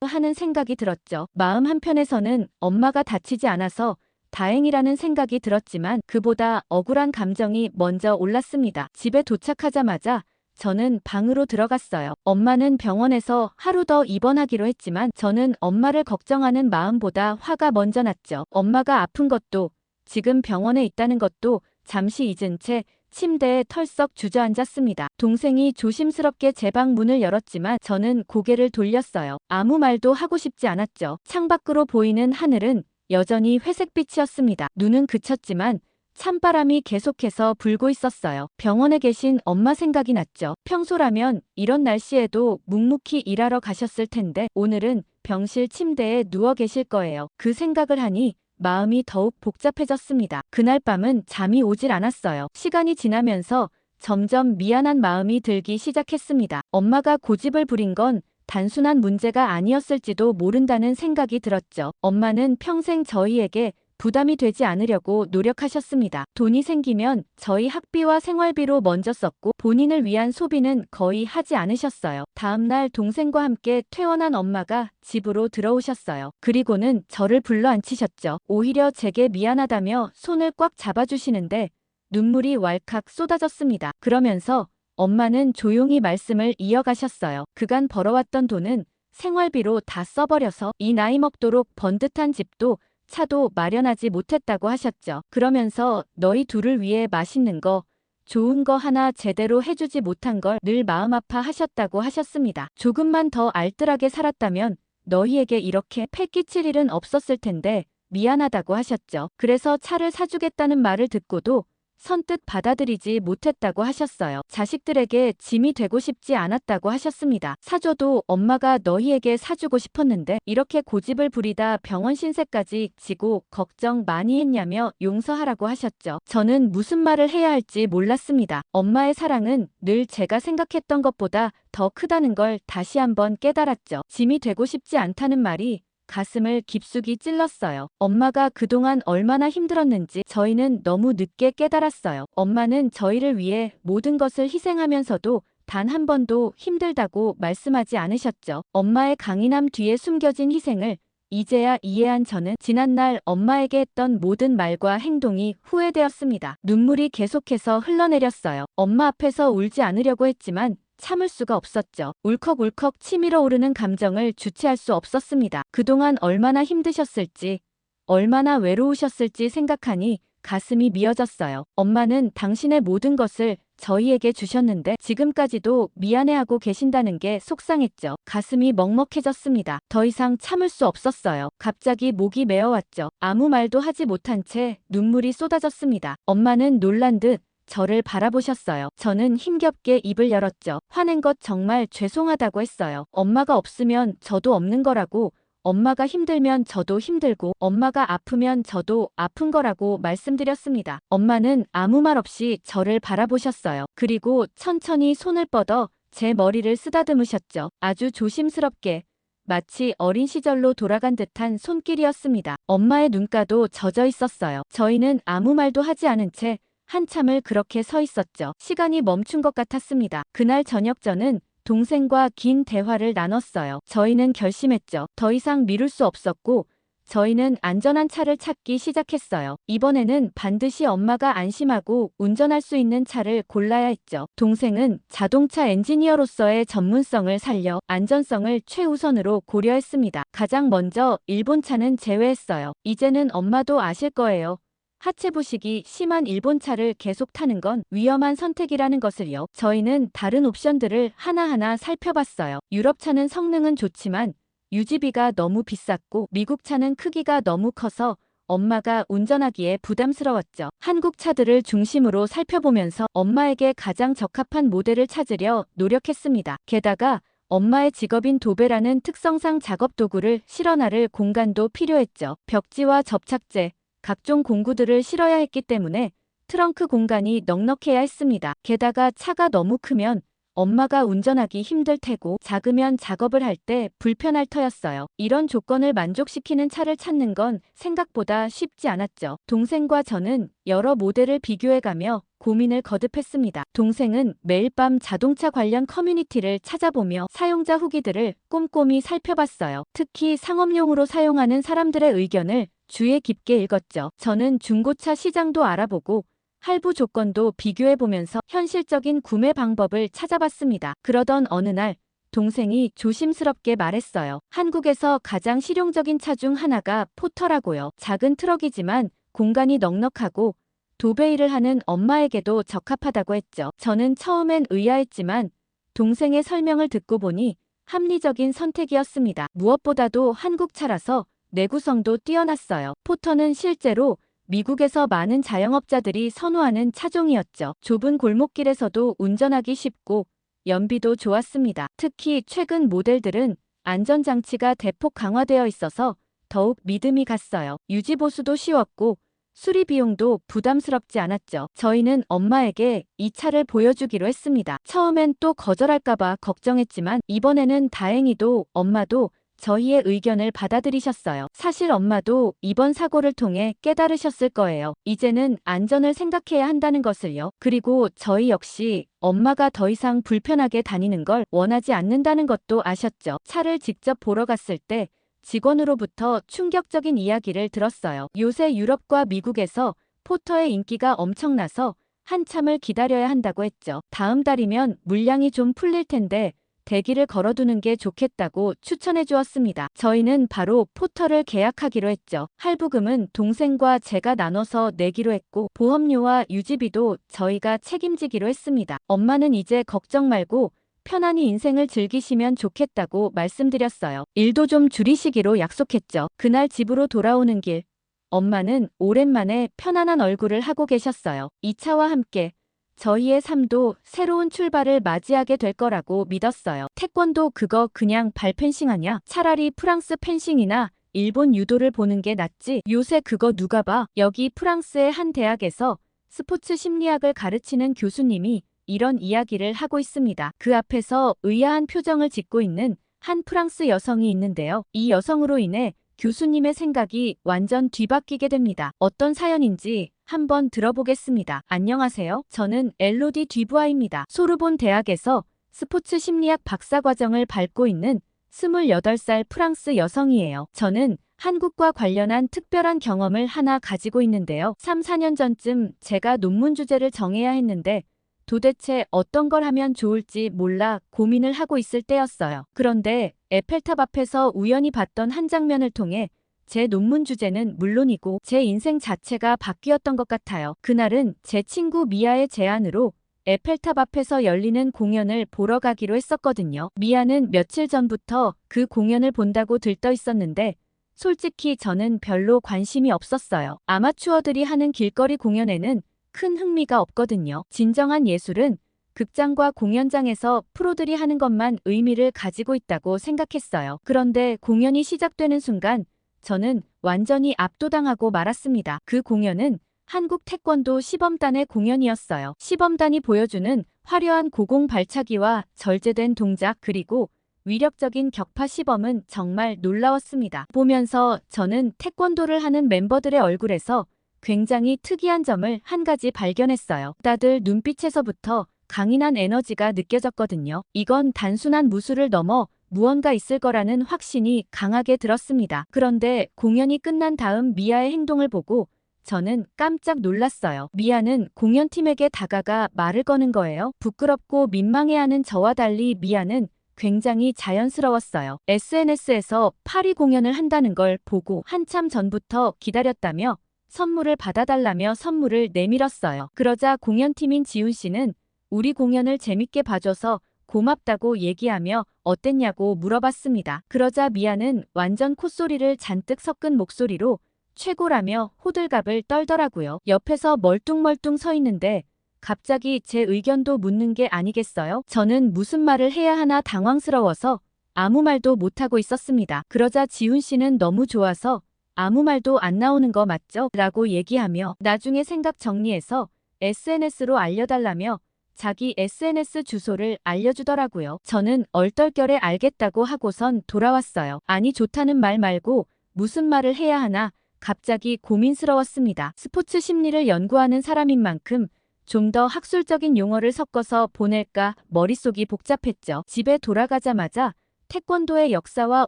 하는 생각이 들었죠. 마음 한편에서는 엄마가 다치지 않아서 다행이라는 생각이 들었지만 그보다 억울한 감정이 먼저 올랐습니다. 집에 도착하자마자 저는 방으로 들어갔어요. 엄마는 병원에서 하루 더 입원하기로 했지만 저는 엄마를 걱정하는 마음보다 화가 먼저 났죠. 엄마가 아픈 것도 지금 병원에 있다는 것도 잠시 잊은 채 침대에 털썩 주저앉았습니다. 동생이 조심스럽게 제 방 문을 열었지만 저는 고개를 돌렸어요. 아무 말도 하고 싶지 않았죠. 창밖으로 보이는 하늘은 여전히 회색빛이었습니다. 눈은 그쳤지만 찬바람이 계속해서 불고 있었어요. 병원에 계신 엄마 생각이 났죠. 평소라면 이런 날씨에도 묵묵히 일하러 가셨을 텐데 오늘은 병실 침대에 누워 계실 거예요. 그 생각을 하니 마음이 더욱 복잡해졌습니다. 그날 밤은 잠이 오질 않았어요. 시간이 지나면서 점점 미안한 마음이 들기 시작했습니다. 엄마가 고집을 부린 건 단순한 문제가 아니었을지도 모른다는 생각이 들었죠. 엄마는 평생 저희에게 부담이 되지 않으려고 노력하셨습니다. 돈이 생기면 저희 학비와 생활비로 먼저 썼고 본인을 위한 소비는 거의 하지 않으셨어요. 다음날 동생과 함께 퇴원한 엄마가 집으로 들어오셨어요. 그리고는 저를 불러앉히셨죠. 오히려 제게 미안하다며 손을 꽉 잡아주시는데 눈물이 왈칵 쏟아졌습니다. 그러면서 엄마는 조용히 말씀을 이어가셨어요. 그간 벌어왔던 돈은 생활비로 다 써버려서 이 나이 먹도록 번듯한 집도 차도 마련하지 못했다고 하셨죠. 그러면서 너희 둘을 위해 맛있는 거, 좋은 거 하나 제대로 해주지 못한 걸 늘 마음 아파하셨다고 하셨습니다. 조금만 더 알뜰하게 살았다면 너희에게 이렇게 패 끼칠 일은 없었을 텐데 미안하다고 하셨죠. 그래서 차를 사주겠다는 말을 듣고도 선뜻 받아들이지 못했다고 하셨어요. 자식들에게 짐이 되고 싶지 않았다고 하셨습니다. 사줘도 엄마가 너희에게 사주고 싶었는데 이렇게 고집을 부리다 병원 신세까지 지고 걱정 많이 했냐며 용서하라고 하셨죠. 저는 무슨 말을 해야 할지 몰랐습니다. 엄마의 사랑은 늘 제가 생각했던 것보다 더 크다는 걸 다시 한번 깨달았죠. 짐이 되고 싶지 않다는 말이 가슴을 깊숙이 찔렀어요. 엄마가 그동안 얼마나 힘들었는지 저희는 너무 늦게 깨달았어요. 엄마는 저희를 위해 모든 것을 희생하면서도 단 한 번도 힘들다고 말씀하지 않으셨죠. 엄마의 강인함 뒤에 숨겨진 희생을 이제야 이해한 저는 지난날 엄마에게 했던 모든 말과 행동이 후회되었습니다. 눈물이 계속해서 흘러내렸어요. 엄마 앞에서 울지 않으려고 했지만 참을 수가 없었죠. 울컥울컥 치밀어 오르는 감정을 주체할 수 없었습니다. 그동안 얼마나 힘드셨을지, 얼마나 외로우셨을지 생각하니 가슴이 미어졌어요. 엄마는 당신의 모든 것을 저희에게 주셨는데 지금까지도 미안해하고 계신다는 게 속상했죠. 가슴이 먹먹해졌습니다. 더 이상 참을 수 없었어요. 갑자기 목이 메어왔죠. 아무 말도 하지 못한 채 눈물이 쏟아졌습니다. 엄마는 놀란 듯 저를 바라보셨어요. 저는 힘겹게 입을 열었죠. 화낸 것 정말 죄송하다고 했어요. 엄마가 없으면 저도 없는 거라고, 엄마가 힘들면 저도 힘들고, 엄마가 아프면 저도 아픈 거라고 말씀드렸습니다. 엄마는 아무 말 없이 저를 바라보셨어요. 그리고 천천히 손을 뻗어 제 머리를 쓰다듬으셨죠. 아주 조심스럽게. 마치 어린 시절로 돌아간 듯한 손길이었습니다. 엄마의 눈가도 젖어 있었어요. 저희는 아무 말도 하지 않은 채 한참을 그렇게 서 있었죠. 시간이 멈춘 것 같았습니다. 그날 저녁 저는 동생과 긴 대화를 나눴어요. 저희는 결심했죠. 더 이상 미룰 수 없었고 저희는 안전한 차를 찾기 시작했어요. 이번에는 반드시 엄마가 안심하고 운전할 수 있는 차를 골라야 했죠. 동생은 자동차 엔지니어로서의 전문성을 살려 안전성을 최우선으로 고려했습니다. 가장 먼저 일본 차는 제외했어요. 이제는 엄마도 아실 거예요. 하체 부식이 심한 일본 차를 계속 타는 건 위험한 선택이라는 것을요. 저희는 다른 옵션들을 하나하나 살펴봤어요. 유럽 차는 성능은 좋지만 유지비가 너무 비쌌고 미국 차는 크기가 너무 커서 엄마가 운전하기에 부담스러웠죠. 한국 차들을 중심으로 살펴보면서 엄마에게 가장 적합한 모델을 찾으려 노력했습니다. 게다가 엄마의 직업인 도배라는 특성상 작업 도구를 실어놔를 공간도 필요했죠. 벽지와 접착제, 각종 공구들을 실어야 했기 때문에 트렁크 공간이 넉넉해야 했습니다. 게다가 차가 너무 크면 엄마가 운전하기 힘들 테고 작으면 작업을 할 때 불편할 터였어요. 이런 조건을 만족시키는 차를 찾는 건 생각보다 쉽지 않았죠. 동생과 저는 여러 모델을 비교해가며 고민을 거듭했습니다. 동생은 매일 밤 자동차 관련 커뮤니티를 찾아보며 사용자 후기들을 꼼꼼히 살펴봤어요. 특히 상업용으로 사용하는 사람들의 의견을 주의 깊게 읽었죠. 저는 중고차 시장도 알아보고 할부 조건도 비교해보면서 현실적인 구매 방법을 찾아봤습니다. 그러던 어느 날 동생이 조심스럽게 말했어요. 한국에서 가장 실용적인 차 중 하나가 포터라고요. 작은 트럭이지만 공간이 넉넉하고 도배 일을 하는 엄마에게도 적합하다고 했죠. 저는 처음엔 의아했지만 동생의 설명을 듣고 보니 합리적인 선택이었습니다. 무엇보다도 한국 차라서 내구성도 뛰어났어요. 포터는 실제로 미국에서 많은 자영업자들이 선호하는 차종이었죠. 좁은 골목길에서도 운전하기 쉽고 연비도 좋았습니다. 특히 최근 모델들은 안전장치가 대폭 강화되어 있어서 더욱 믿음이 갔어요. 유지보수도 쉬웠고 수리 비용도 부담스럽지 않았죠. 저희는 엄마에게 이 차를 보여주기로 했습니다. 처음엔 또 거절할까봐 걱정했지만 이번에는 다행히도 엄마도 저희의 의견을 받아들이셨어요. 사실 엄마도 이번 사고를 통해 깨달으셨을 거예요. 이제는 안전을 생각해야 한다는 것을요. 그리고 저희 역시 엄마가 더 이상 불편하게 다니는 걸 원하지 않는다는 것도 아셨죠. 차를 직접 보러 갔을 때 직원으로부터 충격적인 이야기를 들었어요. 요새 유럽과 미국에서 포터의 인기가 엄청나서 한참을 기다려야 한다고 했죠. 다음 달이면 물량이 좀 풀릴 텐데 대기를 걸어두는 게 좋겠다고 추천해 주었습니다. 저희는 바로 포터를 계약하기로 했죠. 할부금은 동생과 제가 나눠서 내기로 했고 보험료와 유지비도 저희가 책임지기로 했습니다. 엄마는 이제 걱정 말고 편안히 인생을 즐기시면 좋겠다고 말씀드렸어요. 일도 좀 줄이시기로 약속했죠. 그날 집으로 돌아오는 길, 엄마는 오랜만에 편안한 얼굴을 하고 계셨어요. 이 차와 함께 저희의 삶도 새로운 출발을 맞이하게 될 거라고 믿었어요. 태권도 그거 그냥 발펜싱 아냐? 차라리 프랑스 펜싱이나 일본 유도를 보는 게 낫지. 요새 그거 누가 봐? 여기 프랑스의 한 대학에서 스포츠 심리학을 가르치는 교수님이 이런 이야기를 하고 있습니다. 그 앞에서 의아한 표정을 짓고 있는 한 프랑스 여성이 있는데요. 이 여성으로 인해 교수님의 생각이 완전 뒤바뀌게 됩니다. 어떤 사연인지 한번 들어보겠습니다. 안녕하세요. 저는 엘로디 듀부아입니다. 소르본 대학에서 스포츠 심리학 박사과정을 밟고 있는 28살 프랑스 여성이에요. 저는 한국과 관련한 특별한 경험을 하나 가지고 있는데요. 3, 4년 전쯤 제가 논문 주제를 정해야 했는데 도대체 어떤 걸 하면 좋을지 몰라 고민을 하고 있을 때였어요. 그런데 에펠탑 앞에서 우연히 봤던 한 장면을 통해 제 논문 주제는 물론이고 제 인생 자체가 바뀌었던 것 같아요. 그날은 제 친구 미아의 제안으로 에펠탑 앞에서 열리는 공연을 보러 가기로 했었거든요. 미아는 며칠 전부터 그 공연을 본다고 들떠 있었는데 솔직히 저는 별로 관심이 없었어요. 아마추어들이 하는 길거리 공연에는 큰 흥미가 없거든요. 진정한 예술은 극장과 공연장에서 프로들이 하는 것만 의미를 가지고 있다고 생각했어요. 그런데 공연이 시작되는 순간 저는 완전히 압도당하고 말았습니다. 그 공연은 한국 태권도 시범단의 공연이었어요. 시범단이 보여주는 화려한 고공 발차기와 절제된 동작 그리고 위력적인 격파 시범은 정말 놀라웠습니다. 보면서 저는 태권도를 하는 멤버들의 얼굴에서 굉장히 특이한 점을 한 가지 발견했어요. 다들 눈빛에서부터 강인한 에너지가 느껴졌거든요. 이건 단순한 무술을 넘어 무언가 있을 거라는 확신이 강하게 들었습니다. 그런데 공연이 끝난 다음 미아의 행동을 보고 저는 깜짝 놀랐어요. 미아는 공연팀에게 다가가 말을 거는 거예요. 부끄럽고 민망해하는 저와 달리 미아는 굉장히 자연스러웠어요. SNS에서 파리 공연을 한다는 걸 보고 한참 전부터 기다렸다며 선물을 받아달라며 선물을 내밀었어요. 그러자 공연팀인 지훈 씨는 우리 공연을 재밌게 봐줘서 고맙다고 얘기하며 어땠냐고 물어봤습니다. 그러자 미아는 완전 콧소리를 잔뜩 섞은 목소리로 최고라며 호들갑을 떨더라고요. 옆에서 멀뚱멀뚱 서 있는데 갑자기 제 의견도 묻는 게 아니겠어요? 저는 무슨 말을 해야 하나 당황스러워서 아무 말도 못하고 있었습니다. 그러자 지훈 씨는 너무 좋아서 아무 말도 안 나오는 거 맞죠? 라고 얘기하며 나중에 생각 정리해서 SNS로 알려달라며 자기 SNS 주소를 알려주더라고요. 저는 얼떨결에 알겠다고 하고선 돌아왔어요. 아니 좋다는 말 말고 무슨 말을 해야 하나 갑자기 고민스러웠습니다. 스포츠 심리를 연구하는 사람인 만큼 좀 더 학술적인 용어를 섞어서 보낼까 머릿속이 복잡했죠. 집에 돌아가자마자 태권도의 역사와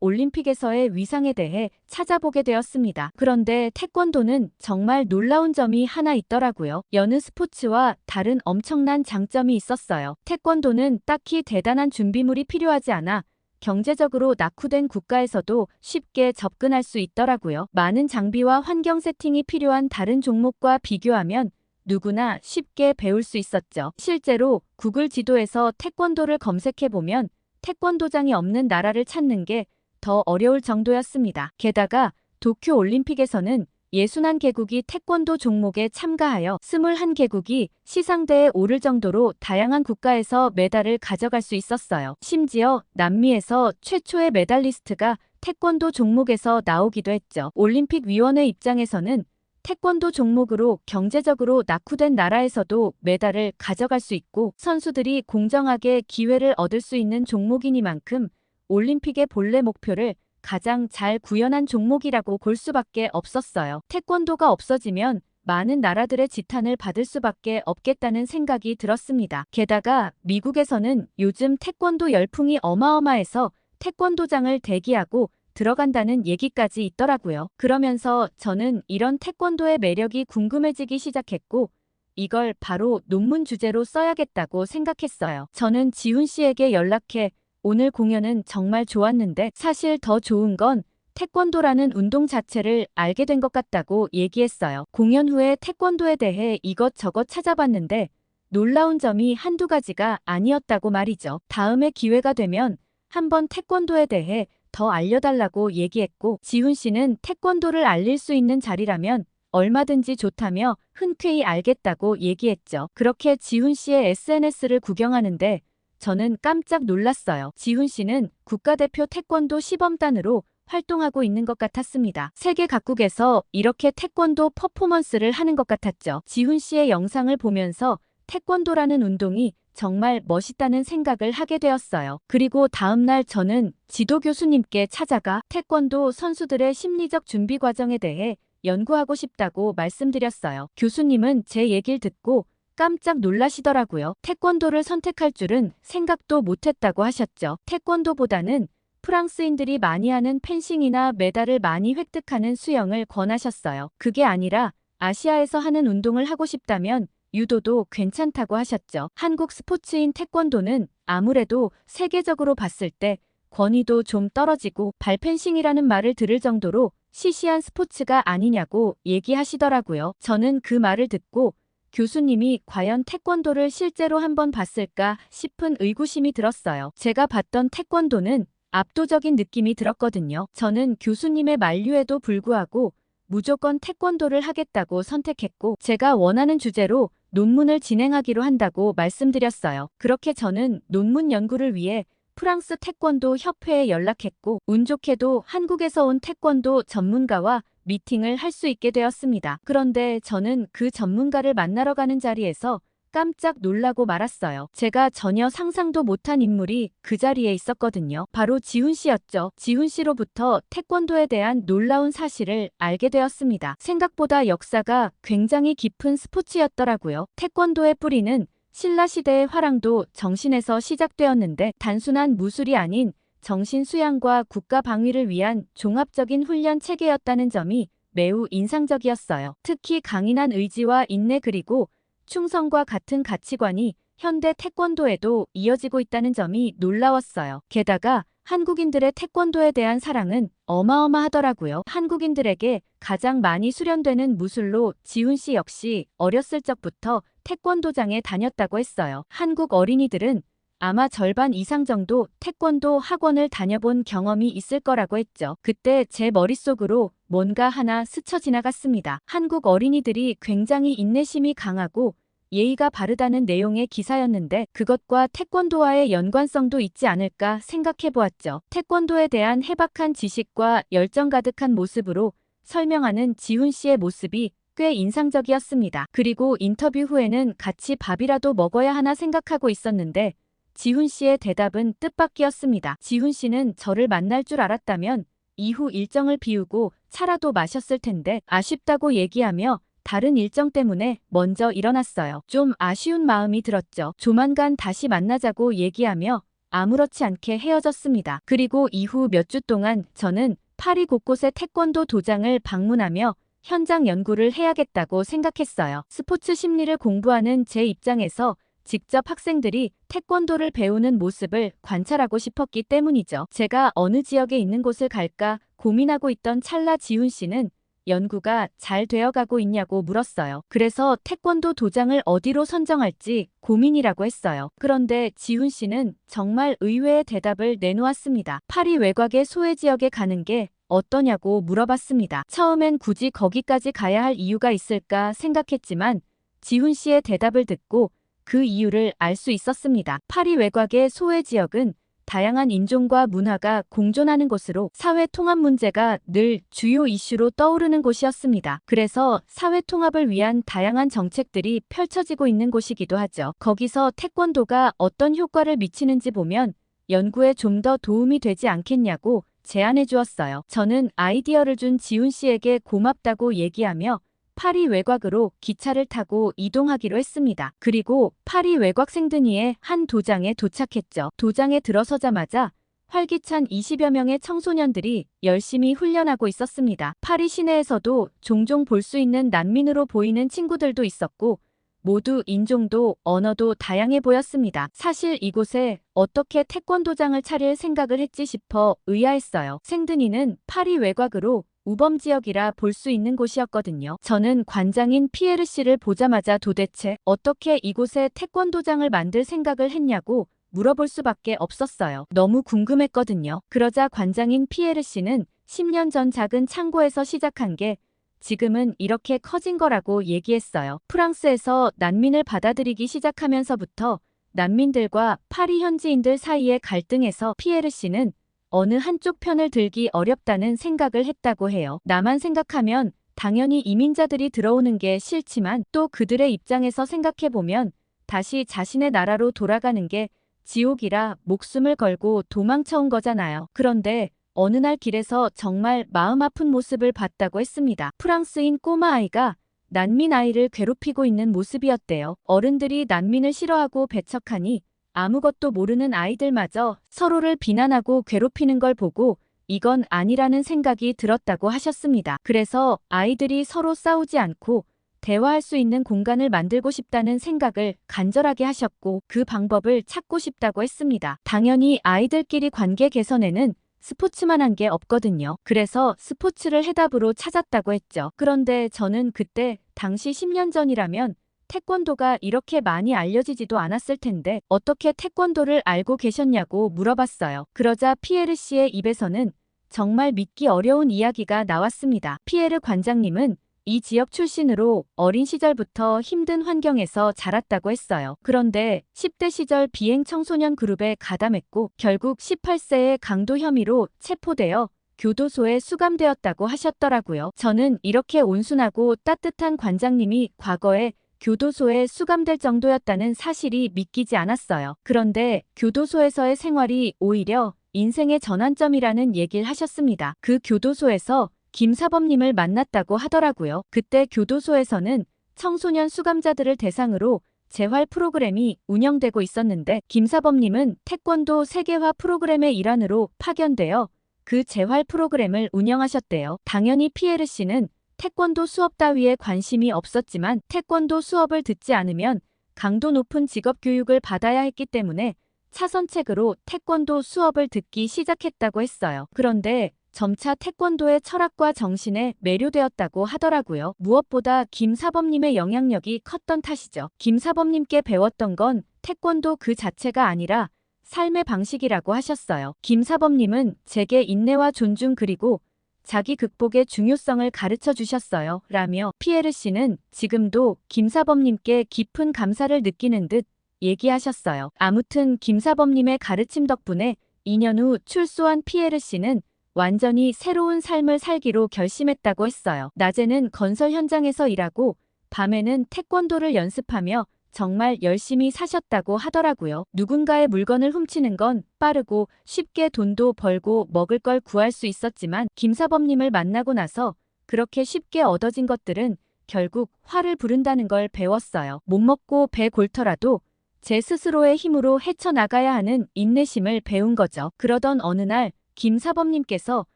올림픽에서의 위상에 대해 찾아보게 되었습니다. 그런데 태권도는 정말 놀라운 점이 하나 있더라고요. 여느 스포츠와 다른 엄청난 장점이 있었어요. 태권도는 딱히 대단한 준비물이 필요하지 않아 경제적으로 낙후된 국가에서도 쉽게 접근할 수 있더라고요. 많은 장비와 환경 세팅이 필요한 다른 종목과 비교하면 누구나 쉽게 배울 수 있었죠. 실제로 구글 지도에서 태권도를 검색해보면 태권도장이 없는 나라를 찾는 게 더 어려울 정도였습니다. 게다가 도쿄 올림픽에서는 61개국이 태권도 종목에 참가하여 21개국이 시상대에 오를 정도로 다양한 국가에서 메달을 가져갈 수 있었어요. 심지어 남미에서 최초의 메달리스트가 태권도 종목에서 나오기도 했죠. 올림픽 위원회 입장에서는 태권도 종목으로 경제적으로 낙후된 나라에서도 메달을 가져갈 수 있고 선수들이 공정하게 기회를 얻을 수 있는 종목이니만큼 올림픽의 본래 목표를 가장 잘 구현한 종목이라고 볼 수밖에 없었어요. 태권도가 없어지면 많은 나라들의 지탄을 받을 수밖에 없겠다는 생각이 들었습니다. 게다가 미국에서는 요즘 태권도 열풍이 어마어마해서 태권도장을 대기하고 들어간다는 얘기까지 있더라고요. 그러면서 저는 이런 태권도의 매력이 궁금해지기 시작했고 이걸 바로 논문 주제로 써야겠다고 생각했어요. 저는 지훈 씨에게 연락해 오늘 공연은 정말 좋았는데 사실 더 좋은 건 태권도라는 운동 자체를 알게 된 것 같다고 얘기했어요. 공연 후에 태권도에 대해 이것저것 찾아봤는데 놀라운 점이 한두 가지가 아니었다고 말이죠. 다음에 기회가 되면 한번 태권도에 대해 더 알려달라고 얘기했고 지훈 씨는 태권도를 알릴 수 있는 자리라면 얼마든지 좋다며 흔쾌히 알겠다고 얘기했죠. 그렇게 지훈 씨의 SNS를 구경하는데 저는 깜짝 놀랐어요. 지훈 씨는 국가대표 태권도 시범단으로 활동하고 있는 것 같았습니다. 세계 각국에서 이렇게 태권도 퍼포먼스를 하는 것 같았죠. 지훈 씨의 영상을 보면서 태권도라는 운동이 정말 멋있다는 생각을 하게 되었어요. 그리고 다음날 저는 지도 교수님께 찾아가 태권도 선수들의 심리적 준비 과정에 대해 연구하고 싶다고 말씀드렸어요. 교수님은 제 얘기를 듣고 깜짝 놀라시더라고요. 태권도를 선택할 줄은 생각도 못했다고 하셨죠. 태권도보다는 프랑스인들이 많이 하는 펜싱이나 메달을 많이 획득하는 수영을 권하셨어요. 그게 아니라 아시아에서 하는 운동을 하고 싶다면 유도도 괜찮다고 하셨죠. 한국 스포츠인 태권도는 아무래도 세계적으로 봤을 때 권위도 좀 떨어지고 발펜싱이라는 말을 들을 정도로 시시한 스포츠가 아니냐고 얘기하시더라고요. 저는 그 말을 듣고 교수님이 과연 태권도를 실제로 한번 봤을까 싶은 의구심이 들었어요. 제가 봤던 태권도는 압도적인 느낌이 들었거든요. 저는 교수님의 만류에도 불구하고 무조건 태권도를 하겠다고 선택했고 제가 원하는 주제로 논문을 진행하기로 한다고 말씀드렸어요. 그렇게 저는 논문 연구를 위해 프랑스 태권도 협회에 연락했고 운 좋게도 한국에서 온 태권도 전문가와 미팅을 할 수 있게 되었습니다. 그런데 저는 그 전문가를 만나러 가는 자리에서 깜짝 놀라고 말았어요. 제가 전혀 상상도 못한 인물이 그 자리에 있었거든요. 바로 지훈 씨였죠. 지훈 씨로부터 태권도에 대한 놀라운 사실을 알게 되었습니다. 생각보다 역사가 굉장히 깊은 스포츠였더라고요. 태권도의 뿌리는 신라시대의 화랑도 정신에서 시작되었는데 단순한 무술이 아닌 정신 수양과 국가 방위를 위한 종합적인 훈련 체계였다는 점이 매우 인상적이었어요. 특히 강인한 의지와 인내 그리고 충성과 같은 가치관이 현대 태권도에도 이어지고 있다는 점이 놀라웠어요. 게다가 한국인들의 태권도에 대한 사랑은 어마어마하더라고요. 한국인들에게 가장 많이 수련되는 무술로 지훈 씨 역시 어렸을 적부터 태권도장에 다녔다고 했어요. 한국 어린이들은 아마 절반 이상 정도 태권도 학원을 다녀본 경험이 있을 거라고 했죠. 그때 제 머릿속으로 뭔가 하나 스쳐 지나갔습니다. 한국 어린이들이 굉장히 인내심이 강하고 예의가 바르다는 내용의 기사였는데 그것과 태권도와의 연관성도 있지 않을까 생각해 보았죠. 태권도에 대한 해박한 지식과 열정 가득한 모습으로 설명하는 지훈 씨의 모습이 꽤 인상적이었습니다. 그리고 인터뷰 후에는 같이 밥이라도 먹어야 하나 생각하고 있었는데 지훈 씨의 대답은 뜻밖이었습니다. 지훈 씨는 저를 만날 줄 알았다면 이후 일정을 비우고 차라도 마셨을 텐데 아쉽다고 얘기하며 다른 일정 때문에 먼저 일어났어요. 좀 아쉬운 마음이 들었죠. 조만간 다시 만나자고 얘기하며 아무렇지 않게 헤어졌습니다. 그리고 이후 몇 주 동안 저는 파리 곳곳의 태권도 도장을 방문하며 현장 연구를 해야겠다고 생각했어요. 스포츠 심리를 공부하는 제 입장에서 직접 학생들이 태권도를 배우는 모습을 관찰하고 싶었기 때문이죠. 제가 어느 지역에 있는 곳을 갈까 고민하고 있던 찰나 지훈 씨는 연구가 잘 되어가고 있냐고 물었어요. 그래서 태권도 도장을 어디로 선정할지 고민이라고 했어요. 그런데 지훈 씨는 정말 의외의 대답을 내놓았습니다. 파리 외곽의 소외 지역에 가는 게 어떠냐고 물어봤습니다. 처음엔 굳이 거기까지 가야 할 이유가 있을까 생각했지만 지훈 씨의 대답을 듣고 그 이유를 알 수 있었습니다. 파리 외곽의 소외 지역은 다양한 인종과 문화가 공존하는 곳으로 사회 통합 문제가 늘 주요 이슈로 떠오르는 곳이었습니다. 그래서 사회 통합을 위한 다양한 정책들이 펼쳐지고 있는 곳이기도 하죠. 거기서 태권도가 어떤 효과를 미치는지 보면 연구에 좀 더 도움이 되지 않겠냐고 제안해 주었어요. 저는 아이디어를 준 지훈 씨에게 고맙다고 얘기하며 파리 외곽으로 기차를 타고 이동하기로 했습니다. 그리고 파리 외곽 생드니의 한 도장에 도착했죠. 도장에 들어서자마자 활기찬 20여 명의 청소년들이 열심히 훈련하고 있었습니다. 파리 시내에서도 종종 볼 수 있는 난민으로 보이는 친구들도 있었고 모두 인종도 언어도 다양해 보였습니다. 사실 이곳에 어떻게 태권도장을 차릴 생각을 했지 싶어 의아했어요. 생드니는 파리 외곽으로 우범지역이라 볼 수 있는 곳이었거든요. 저는 관장인 피에르 씨를 보자마자 도대체 어떻게 이곳에 태권도장을 만들 생각을 했냐고 물어볼 수밖에 없었어요. 너무 궁금했거든요. 그러자 관장인 피에르 씨는 10년 전 작은 창고에서 시작한 게 지금은 이렇게 커진 거라고 얘기했어요. 프랑스에서 난민을 받아들이기 시작하면서부터 난민들과 파리 현지인들 사이의 갈등에서 피에르 씨는 어느 한쪽 편을 들기 어렵다는 생각을 했다고 해요. 나만 생각하면 당연히 이민자들이 들어오는 게 싫지만 또 그들의 입장에서 생각해보면 다시 자신의 나라로 돌아가는 게 지옥이라 목숨을 걸고 도망쳐온 거잖아요. 그런데 어느 날 길에서 정말 마음 아픈 모습을 봤다고 했습니다. 프랑스인 꼬마 아이가 난민 아이를 괴롭히고 있는 모습이었대요. 어른들이 난민을 싫어하고 배척하니 아무것도 모르는 아이들마저 서로를 비난하고 괴롭히는 걸 보고 이건 아니라는 생각이 들었다고 하셨습니다. 그래서 아이들이 서로 싸우지 않고 대화할 수 있는 공간을 만들고 싶다는 생각을 간절하게 하셨고 그 방법을 찾고 싶다고 했습니다. 당연히 아이들끼리 관계 개선에는 스포츠만 한 게 없거든요. 그래서 스포츠를 해답으로 찾았다고 했죠. 그런데 저는 그때 당시 10년 전이라면 태권도가 이렇게 많이 알려지지도 않았을 텐데 어떻게 태권도를 알고 계셨냐고 물어봤어요. 그러자 피에르 씨의 입에서는 정말 믿기 어려운 이야기가 나왔습니다. 피에르 관장님은 이 지역 출신으로 어린 시절부터 힘든 환경에서 자랐다고 했어요. 그런데 10대 시절 비행 청소년 그룹에 가담했고 결국 18세의 강도 혐의로 체포되어 교도소에 수감되었다고 하셨더라고요. 저는 이렇게 온순하고 따뜻한 관장님이 과거에 교도소에 수감될 정도였다는 사실이 믿기지 않았어요. 그런데 교도소에서의 생활이 오히려 인생의 전환점이라는 얘기를 하셨습니다. 그 교도소에서 김사범님을 만났다고 하더라고요. 그때 교도소에서는 청소년 수감자들을 대상으로 재활 프로그램이 운영되고 있었는데 김사범님은 태권도 세계화 프로그램의 일환으로 파견되어 그 재활 프로그램을 운영하셨대요. 당연히 피에르 씨는 태권도 수업 따위에 관심이 없었지만 태권도 수업을 듣지 않으면 강도 높은 직업 교육을 받아야 했기 때문에 차선책으로 태권도 수업을 듣기 시작했다고 했어요. 그런데 점차 태권도의 철학과 정신에 매료되었다고 하더라고요. 무엇보다 김사범님의 영향력이 컸던 탓이죠. 김사범님께 배웠던 건 태권도 그 자체가 아니라 삶의 방식이라고 하셨어요. 김사범님은 제게 인내와 존중 그리고 자기 극복의 중요성을 가르쳐 주셨어요. 라며 피에르 씨는 지금도 김사범님께 깊은 감사를 느끼는 듯 얘기하셨어요. 아무튼 김사범님의 가르침 덕분에 2년 후 출소한 피에르 씨는 완전히 새로운 삶을 살기로 결심했다고 했어요. 낮에는 건설 현장에서 일하고 밤에는 태권도를 연습하며 정말 열심히 사셨다고 하더라고요. 누군가의 물건을 훔치는 건 빠르고 쉽게 돈도 벌고 먹을 걸 구할 수 있었지만 김사범님을 만나고 나서 그렇게 쉽게 얻어진 것들은 결국 화를 부른다는 걸 배웠어요. 못 먹고 배 골터라도 제 스스로의 힘으로 헤쳐나가야 하는 인내심을 배운 거죠. 그러던 어느 날 김사범님께서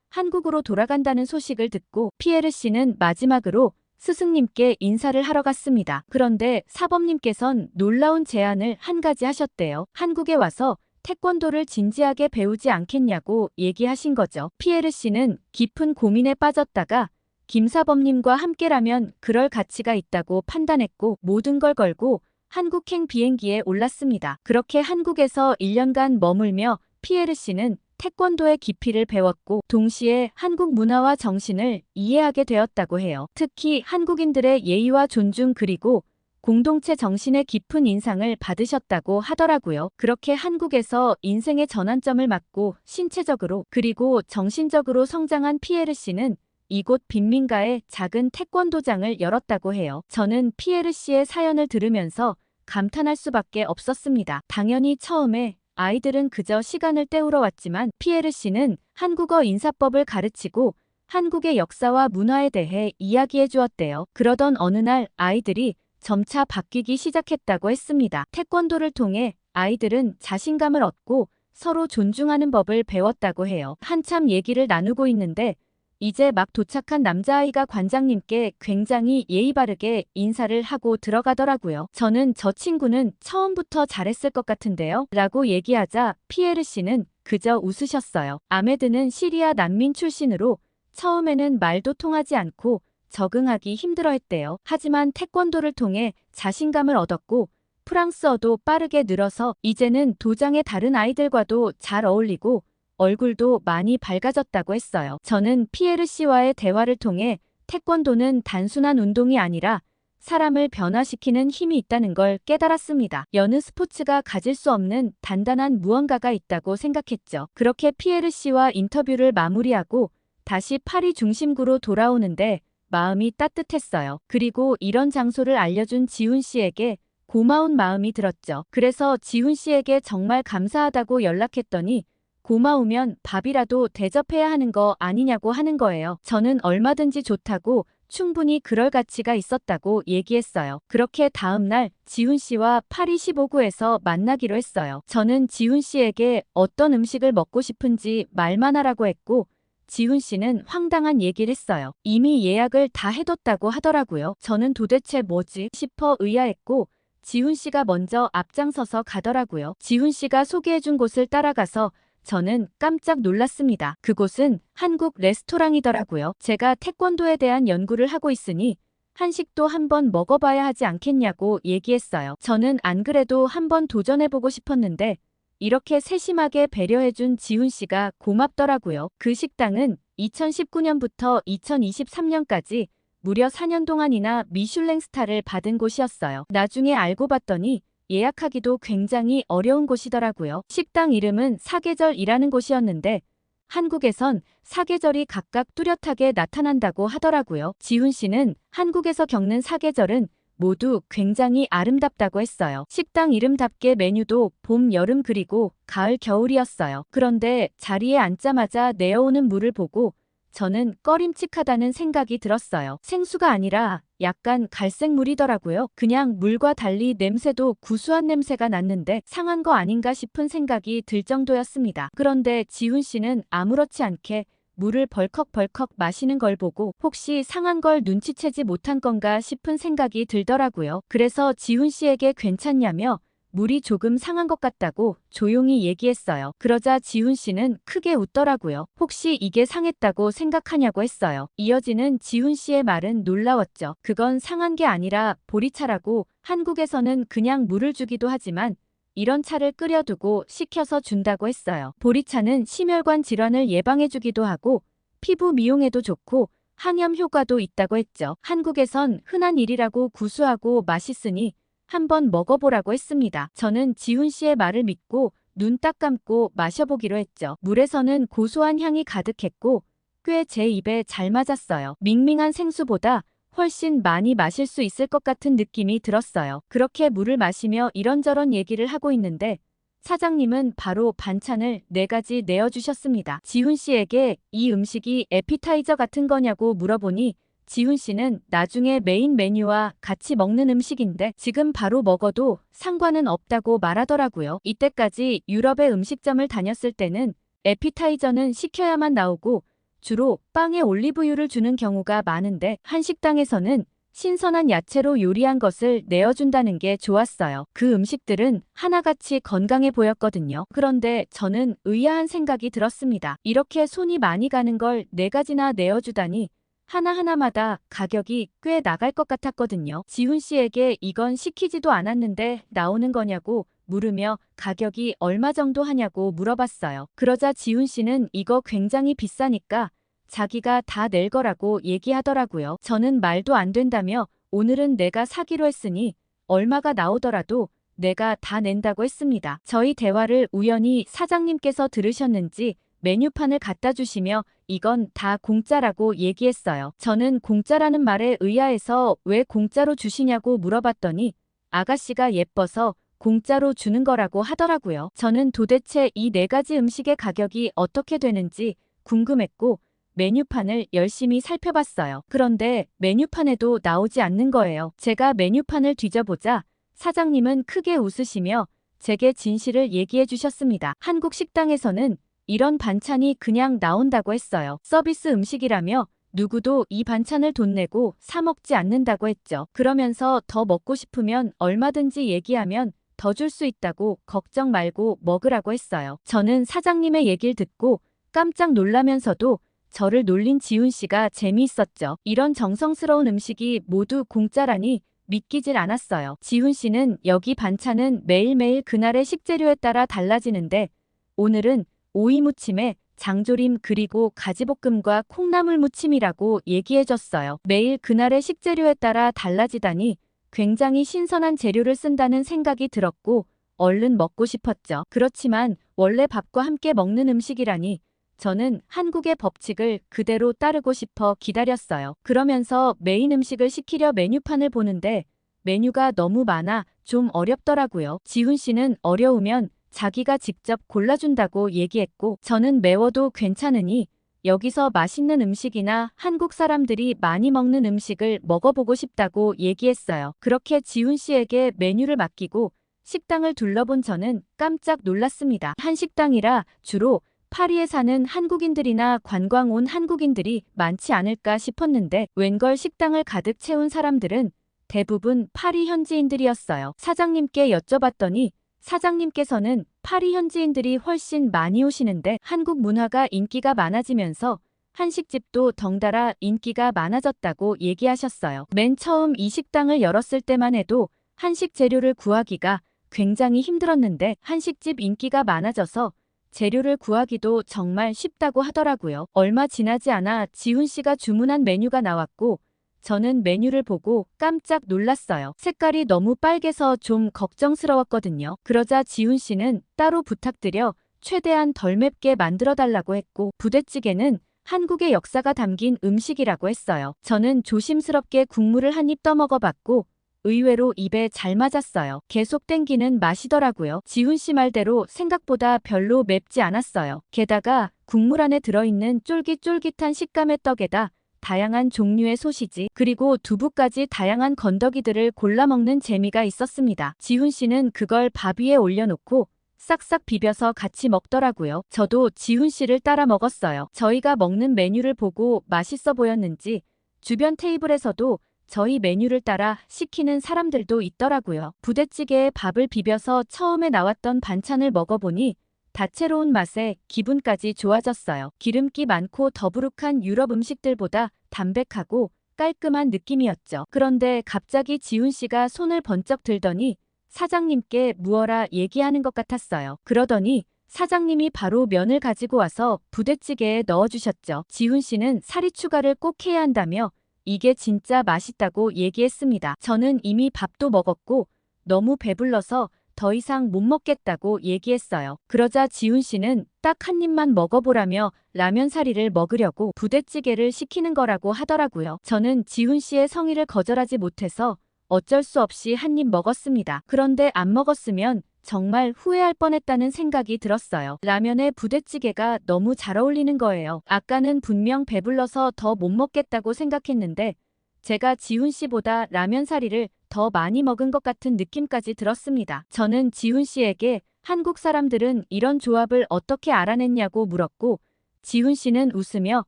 한국으로 돌아간다는 소식을 듣고 피에르 씨는 마지막으로 스승님께 인사를 하러 갔습니다. 그런데 사범님께선 놀라운 제안을 한 가지 하셨대요. 한국에 와서 태권도를 진지하게 배우지 않겠냐고 얘기하신 거죠. 피에르 씨는 깊은 고민에 빠졌다가 김사범님과 함께라면 그럴 가치가 있다고 판단했고 모든 걸 걸고 한국행 비행기에 올랐습니다. 그렇게 한국에서 1년간 머물며 피에르 씨는 태권도의 깊이를 배웠고 동시에 한국 문화와 정신을 이해하게 되었다고 해요. 특히 한국인들의 예의와 존중 그리고 공동체 정신의 깊은 인상을 받으셨다고 하더라고요. 그렇게 한국에서 인생의 전환점을 맞고 신체적으로 그리고 정신적으로 성장한 피에르 씨는 이곳 빈민가에 작은 태권도장을 열었다고 해요. 저는 피에르 씨의 사연을 들으면서 감탄할 수밖에 없었습니다. 당연히 처음에 아이들은 그저 시간을 때우러 왔지만 피에르 씨는 한국어 인사법을 가르치고 한국의 역사와 문화에 대해 이야기해 주었대요. 그러던 어느 날 아이들이 점차 바뀌기 시작했다고 했습니다. 태권도를 통해 아이들은 자신감을 얻고 서로 존중하는 법을 배웠다고 해요. 한참 얘기를 나누고 있는데 이제 막 도착한 남자아이가 관장님께 굉장히 예의 바르게 인사를 하고 들어가더라고요. 저는 저 친구는 처음부터 잘했을 것 같은데요? 라고 얘기하자 피에르 씨는 그저 웃으셨어요. 아메드는 시리아 난민 출신으로 처음에는 말도 통하지 않고 적응하기 힘들어했대요. 하지만 태권도를 통해 자신감을 얻었고 프랑스어도 빠르게 늘어서 이제는 도장의 다른 아이들과도 잘 어울리고 얼굴도 많이 밝아졌다고 했어요. 저는 피에르 씨와의 대화를 통해 태권도는 단순한 운동이 아니라 사람을 변화시키는 힘이 있다는 걸 깨달았습니다. 여느 스포츠가 가질 수 없는 단단한 무언가가 있다고 생각했죠. 그렇게 피에르 씨와 인터뷰를 마무리하고 다시 파리 중심구로 돌아오는데 마음이 따뜻했어요. 그리고 이런 장소를 알려준 지훈 씨에게 고마운 마음이 들었죠. 그래서 지훈 씨에게 정말 감사하다고 연락했더니 고마우면 밥이라도 대접해야 하는 거 아니냐고 하는 거예요. 저는 얼마든지 좋다고 충분히 그럴 가치가 있었다고 얘기했어요. 그렇게 다음날 지훈 씨와 파리 15구에서 만나기로 했어요. 저는 지훈 씨에게 어떤 음식을 먹고 싶은지 말만 하라고 했고 지훈 씨는 황당한 얘기를 했어요. 이미 예약을 다 해뒀다고 하더라고요. 저는 도대체 뭐지 싶어 의아했고 지훈 씨가 먼저 앞장서서 가더라고요. 지훈 씨가 소개해준 곳을 따라가서 저는 깜짝 놀랐습니다. 그곳은 한국 레스토랑이더라고요. 제가 태권도에 대한 연구를 하고 있으니 한식도 한번 먹어봐야 하지 않겠냐고 얘기했어요. 저는 안 그래도 한번 도전해보고 싶었는데 이렇게 세심하게 배려해준 지훈 씨가 고맙더라고요. 그 식당은 2019년부터 2023년까지 무려 4년 동안이나 미슐랭 스타를 받은 곳이었어요. 나중에 알고 봤더니 예약하기도 굉장히 어려운 곳이더라고요. 식당 이름은 사계절이라는 곳이었는데 한국에선 사계절이 각각 뚜렷하게 나타난다고 하더라고요. 지훈 씨는 한국에서 겪는 사계절은 모두 굉장히 아름답다고 했어요. 식당 이름답게 메뉴도 봄, 여름 그리고 가을, 겨울이었어요. 그런데 자리에 앉자마자 내어오는 물을 보고 저는 꺼림칙하다는 생각이 들었어요. 생수가 아니라 약간 갈색 물이더라고요. 그냥 물과 달리 냄새도 구수한 냄새가 났는데 상한 거 아닌가 싶은 생각이 들 정도였습니다. 그런데 지훈 씨는 아무렇지 않게 물을 벌컥벌컥 마시는 걸 보고 혹시 상한 걸 눈치채지 못한 건가 싶은 생각이 들더라고요. 그래서 지훈 씨에게 괜찮냐며 물이 조금 상한 것 같다고 조용히 얘기했어요. 그러자 지훈 씨는 크게 웃더라고요. 혹시 이게 상했다고 생각하냐고 했어요. 이어지는 지훈 씨의 말은 놀라웠죠. 그건 상한 게 아니라 보리차라고 한국에서는 그냥 물을 주기도 하지만 이런 차를 끓여두고 식혀서 준다고 했어요. 보리차는 심혈관 질환을 예방해주기도 하고 피부 미용에도 좋고 항염 효과도 있다고 했죠. 한국에선 흔한 일이라고 구수하고 맛있으니 한번 먹어보라고 했습니다. 저는 지훈 씨의 말을 믿고 눈 딱 감고 마셔보기로 했죠. 물에서는 고소한 향이 가득했고 꽤 제 입에 잘 맞았어요. 밍밍한 생수보다 훨씬 많이 마실 수 있을 것 같은 느낌이 들었어요. 그렇게 물을 마시며 이런저런 얘기를 하고 있는데 사장님은 바로 반찬을 4가지 내어주셨습니다. 지훈 씨에게 이 음식이 에피타이저 같은 거냐고 물어보니 지훈 씨는 나중에 메인 메뉴와 같이 먹는 음식인데 지금 바로 먹어도 상관은 없다고 말하더라고요. 이때까지 유럽의 음식점을 다녔을 때는 에피타이저는 시켜야만 나오고 주로 빵에 올리브유를 주는 경우가 많은데 한식당에서는 신선한 야채로 요리한 것을 내어준다는 게 좋았어요. 그 음식들은 하나같이 건강해 보였거든요. 그런데 저는 의아한 생각이 들었습니다. 이렇게 손이 많이 가는 걸 4가지나 내어주다니 하나하나마다 가격이 꽤 나갈 것 같았거든요. 지훈 씨에게 이건 시키지도 않았는데 나오는 거냐고 물으며 가격이 얼마 정도 하냐고 물어봤어요. 그러자 지훈 씨는 이거 굉장히 비싸니까 자기가 다 낼 거라고 얘기하더라고요. 저는 말도 안 된다며 오늘은 내가 사기로 했으니 얼마가 나오더라도 내가 다 낸다고 했습니다. 저희 대화를 우연히 사장님께서 들으셨는지 메뉴판을 갖다 주시며 이건 다 공짜라고 얘기했어요. 저는 공짜라는 말에 의아해서 왜 공짜로 주시냐고 물어봤더니 아가씨가 예뻐서 공짜로 주는 거라고 하더라고요. 저는 도대체 이 4가지 음식의 가격이 어떻게 되는지 궁금했고 메뉴판을 열심히 살펴봤어요. 그런데 메뉴판에도 나오지 않는 거예요. 제가 메뉴판을 뒤져보자 사장님은 크게 웃으시며 제게 진실을 얘기해 주셨습니다. 한국 식당에서는 이런 반찬이 그냥 나온다고 했어요. 서비스 음식이라며 누구도 이 반찬을 돈 내고 사 먹지 않는다고 했죠. 그러면서 더 먹고 싶으면 얼마든지 얘기하면 더 줄 수 있다고 걱정 말고 먹으라고 했어요. 저는 사장님의 얘기를 듣고 깜짝 놀라면서도 저를 놀린 지훈 씨가 재미있었죠. 이런 정성스러운 음식이 모두 공짜라니 믿기질 않았어요. 지훈 씨는 여기 반찬은 매일매일 그날의 식재료에 따라 달라지는데 오늘은 오이 무침에 장조림 그리고 가지볶음과 콩나물 무침이라고 얘기해줬어요. 매일 그날의 식재료에 따라 달라지다니 굉장히 신선한 재료를 쓴다는 생각이 들었고 얼른 먹고 싶었죠. 그렇지만 원래 밥과 함께 먹는 음식이라니 저는 한국의 법칙을 그대로 따르고 싶어 기다렸어요. 그러면서 메인 음식을 시키려 메뉴판을 보는데 메뉴가 너무 많아 좀 어렵더라고요. 지훈 씨는 어려우면 자기가 직접 골라준다고 얘기했고 저는 매워도 괜찮으니 여기서 맛있는 음식이나 한국 사람들이 많이 먹는 음식을 먹어보고 싶다고 얘기했어요. 그렇게 지훈 씨에게 메뉴를 맡기고 식당을 둘러본 저는 깜짝 놀랐습니다. 한식당이라 주로 파리에 사는 한국인들이나 관광 온 한국인들이 많지 않을까 싶었는데 웬걸 식당을 가득 채운 사람들은 대부분 파리 현지인들이었어요. 사장님께 여쭤봤더니 사장님께서는 파리 현지인들이 훨씬 많이 오시는데 한국 문화가 인기가 많아지면서 한식집도 덩달아 인기가 많아졌다고 얘기하셨어요. 맨 처음 이 식당을 열었을 때만 해도 한식 재료를 구하기가 굉장히 힘들었는데 한식집 인기가 많아져서 재료를 구하기도 정말 쉽다고 하더라고요. 얼마 지나지 않아 지훈 씨가 주문한 메뉴가 나왔고 저는 메뉴를 보고 깜짝 놀랐어요. 색깔이 너무 빨개서 좀 걱정스러웠거든요. 그러자 지훈 씨는 따로 부탁드려 최대한 덜 맵게 만들어달라고 했고 부대찌개는 한국의 역사가 담긴 음식이라고 했어요. 저는 조심스럽게 국물을 한 입 떠먹어봤고 의외로 입에 잘 맞았어요. 계속 땡기는 맛이더라고요. 지훈 씨 말대로 생각보다 별로 맵지 않았어요. 게다가 국물 안에 들어있는 쫄깃쫄깃한 식감의 떡에다 다양한 종류의 소시지 그리고 두부까지 다양한 건더기들을 골라 먹는 재미가 있었습니다. 지훈 씨는 그걸 밥 위에 올려놓고 싹싹 비벼서 같이 먹더라고요. 저도 지훈 씨를 따라 먹었어요. 저희가 먹는 메뉴를 보고 맛있어 보였는지 주변 테이블에서도 저희 메뉴를 따라 시키는 사람들도 있더라고요. 부대찌개에 밥을 비벼서 처음에 나왔던 반찬을 먹어보니 다채로운 맛에 기분까지 좋아졌어요. 기름기 많고 더부룩한 유럽 음식들보다 담백하고 깔끔한 느낌이었죠. 그런데 갑자기 지훈 씨가 손을 번쩍 들더니 사장님께 무어라 얘기하는 것 같았어요. 그러더니 사장님이 바로 면을 가지고 와서 부대찌개에 넣어주셨죠. 지훈 씨는 사리 추가를 꼭 해야 한다며 이게 진짜 맛있다고 얘기했습니다. 저는 이미 밥도 먹었고 너무 배불러서 더 이상 못 먹겠다고 얘기했어요. 그러자 지훈 씨는 딱 한 입만 먹어보라며 라면 사리를 먹으려고 부대찌개를 시키는 거라고 하더라고요. 저는 지훈 씨의 성의를 거절하지 못해서 어쩔 수 없이 한 입 먹었습니다. 그런데 안 먹었으면 정말 후회할 뻔했다는 생각이 들었어요. 라면에 부대찌개가 너무 잘 어울리는 거예요. 아까는 분명 배불러서 더 못 먹겠다고 생각했는데 제가 지훈 씨보다 라면 사리를 더 많이 먹은 것 같은 느낌까지 들었습니다. 저는 지훈 씨에게 한국 사람들은 이런 조합을 어떻게 알아냈냐고 물었고 지훈 씨는 웃으며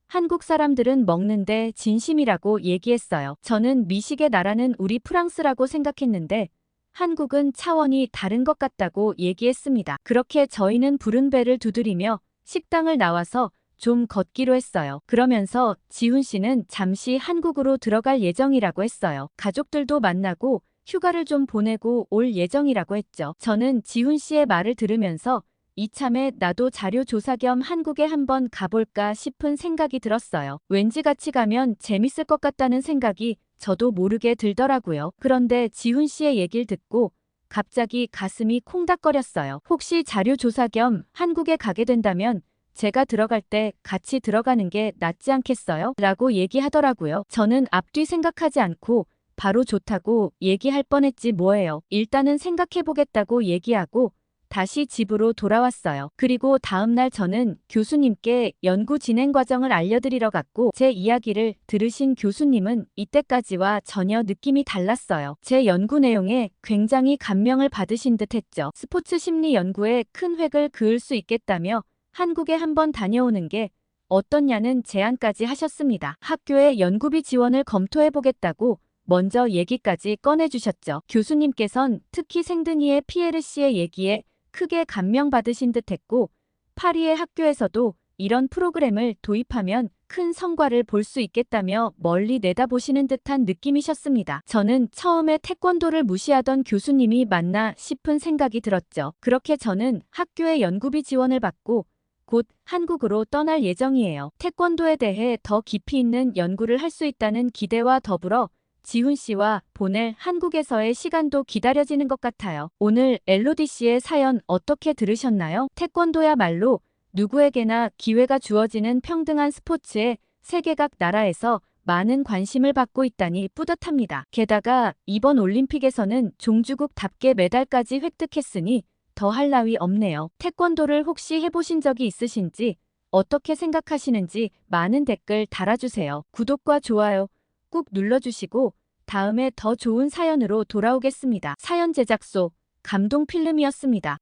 한국 사람들은 먹는데 진심이라고 얘기했어요. 저는 미식의 나라는 우리 프랑스라고 생각했는데 한국은 차원이 다른 것 같다고 얘기했습니다. 그렇게 저희는 부른 배를 두드리며 식당을 나와서 좀 걷기로 했어요. 그러면서 지훈 씨는 잠시 한국으로 들어갈 예정이라고 했어요. 가족들도 만나고 휴가를 좀 보내고 올 예정이라고 했죠. 저는 지훈 씨의 말을 들으면서 이참에 나도 자료 조사 겸 한국에 한번 가볼까 싶은 생각이 들었어요. 왠지 같이 가면 재밌을 것 같다는 생각이 저도 모르게 들더라고요. 그런데 지훈 씨의 얘기를 듣고 갑자기 가슴이 콩닥거렸어요. 혹시 자료 조사 겸 한국에 가게 된다면 제가 들어갈 때 같이 들어가는 게 낫지 않겠어요? 라고 얘기하더라고요. 저는 앞뒤 생각하지 않고 바로 좋다고 얘기할 뻔했지 뭐예요. 일단은 생각해보겠다고 얘기하고 다시 집으로 돌아왔어요. 그리고 다음날 저는 교수님께 연구 진행 과정을 알려드리러 갔고 제 이야기를 들으신 교수님은 이때까지와 전혀 느낌이 달랐어요. 제 연구 내용에 굉장히 감명을 받으신 듯 했죠. 스포츠 심리 연구에 큰 획을 그을 수 있겠다며 한국에 한번 다녀오는 게 어떻냐는 제안까지 하셨습니다. 학교에 연구비 지원을 검토해보겠다고 먼저 얘기까지 꺼내주셨죠. 교수님께선 특히 생드니의 피에르 씨의 얘기에 크게 감명받으신 듯 했고 파리의 학교에서도 이런 프로그램을 도입하면 큰 성과를 볼 수 있겠다며 멀리 내다보시는 듯한 느낌이셨습니다. 저는 처음에 태권도를 무시하던 교수님이 맞나 싶은 생각이 들었죠. 그렇게 저는 학교에 연구비 지원을 받고 곧 한국으로 떠날 예정이에요. 태권도에 대해 더 깊이 있는 연구를 할 수 있다는 기대와 더불어 지훈 씨와 보낼 한국에서의 시간도 기다려지는 것 같아요. 오늘 엘로디 씨의 사연 어떻게 들으셨나요? 태권도야말로 누구에게나 기회가 주어지는 평등한 스포츠에 세계각 나라에서 많은 관심을 받고 있다니 뿌듯합니다. 게다가 이번 올림픽에서는 종주국답게 메달까지 획득했으니 더할 나위 없네요. 태권도를 혹시 해보신 적이 있으신지 어떻게 생각하시는지 많은 댓글 달아주세요. 구독과 좋아요 꾹 눌러주시고 다음에 더 좋은 사연으로 돌아오겠습니다. 사연 제작소 감동필름이었습니다.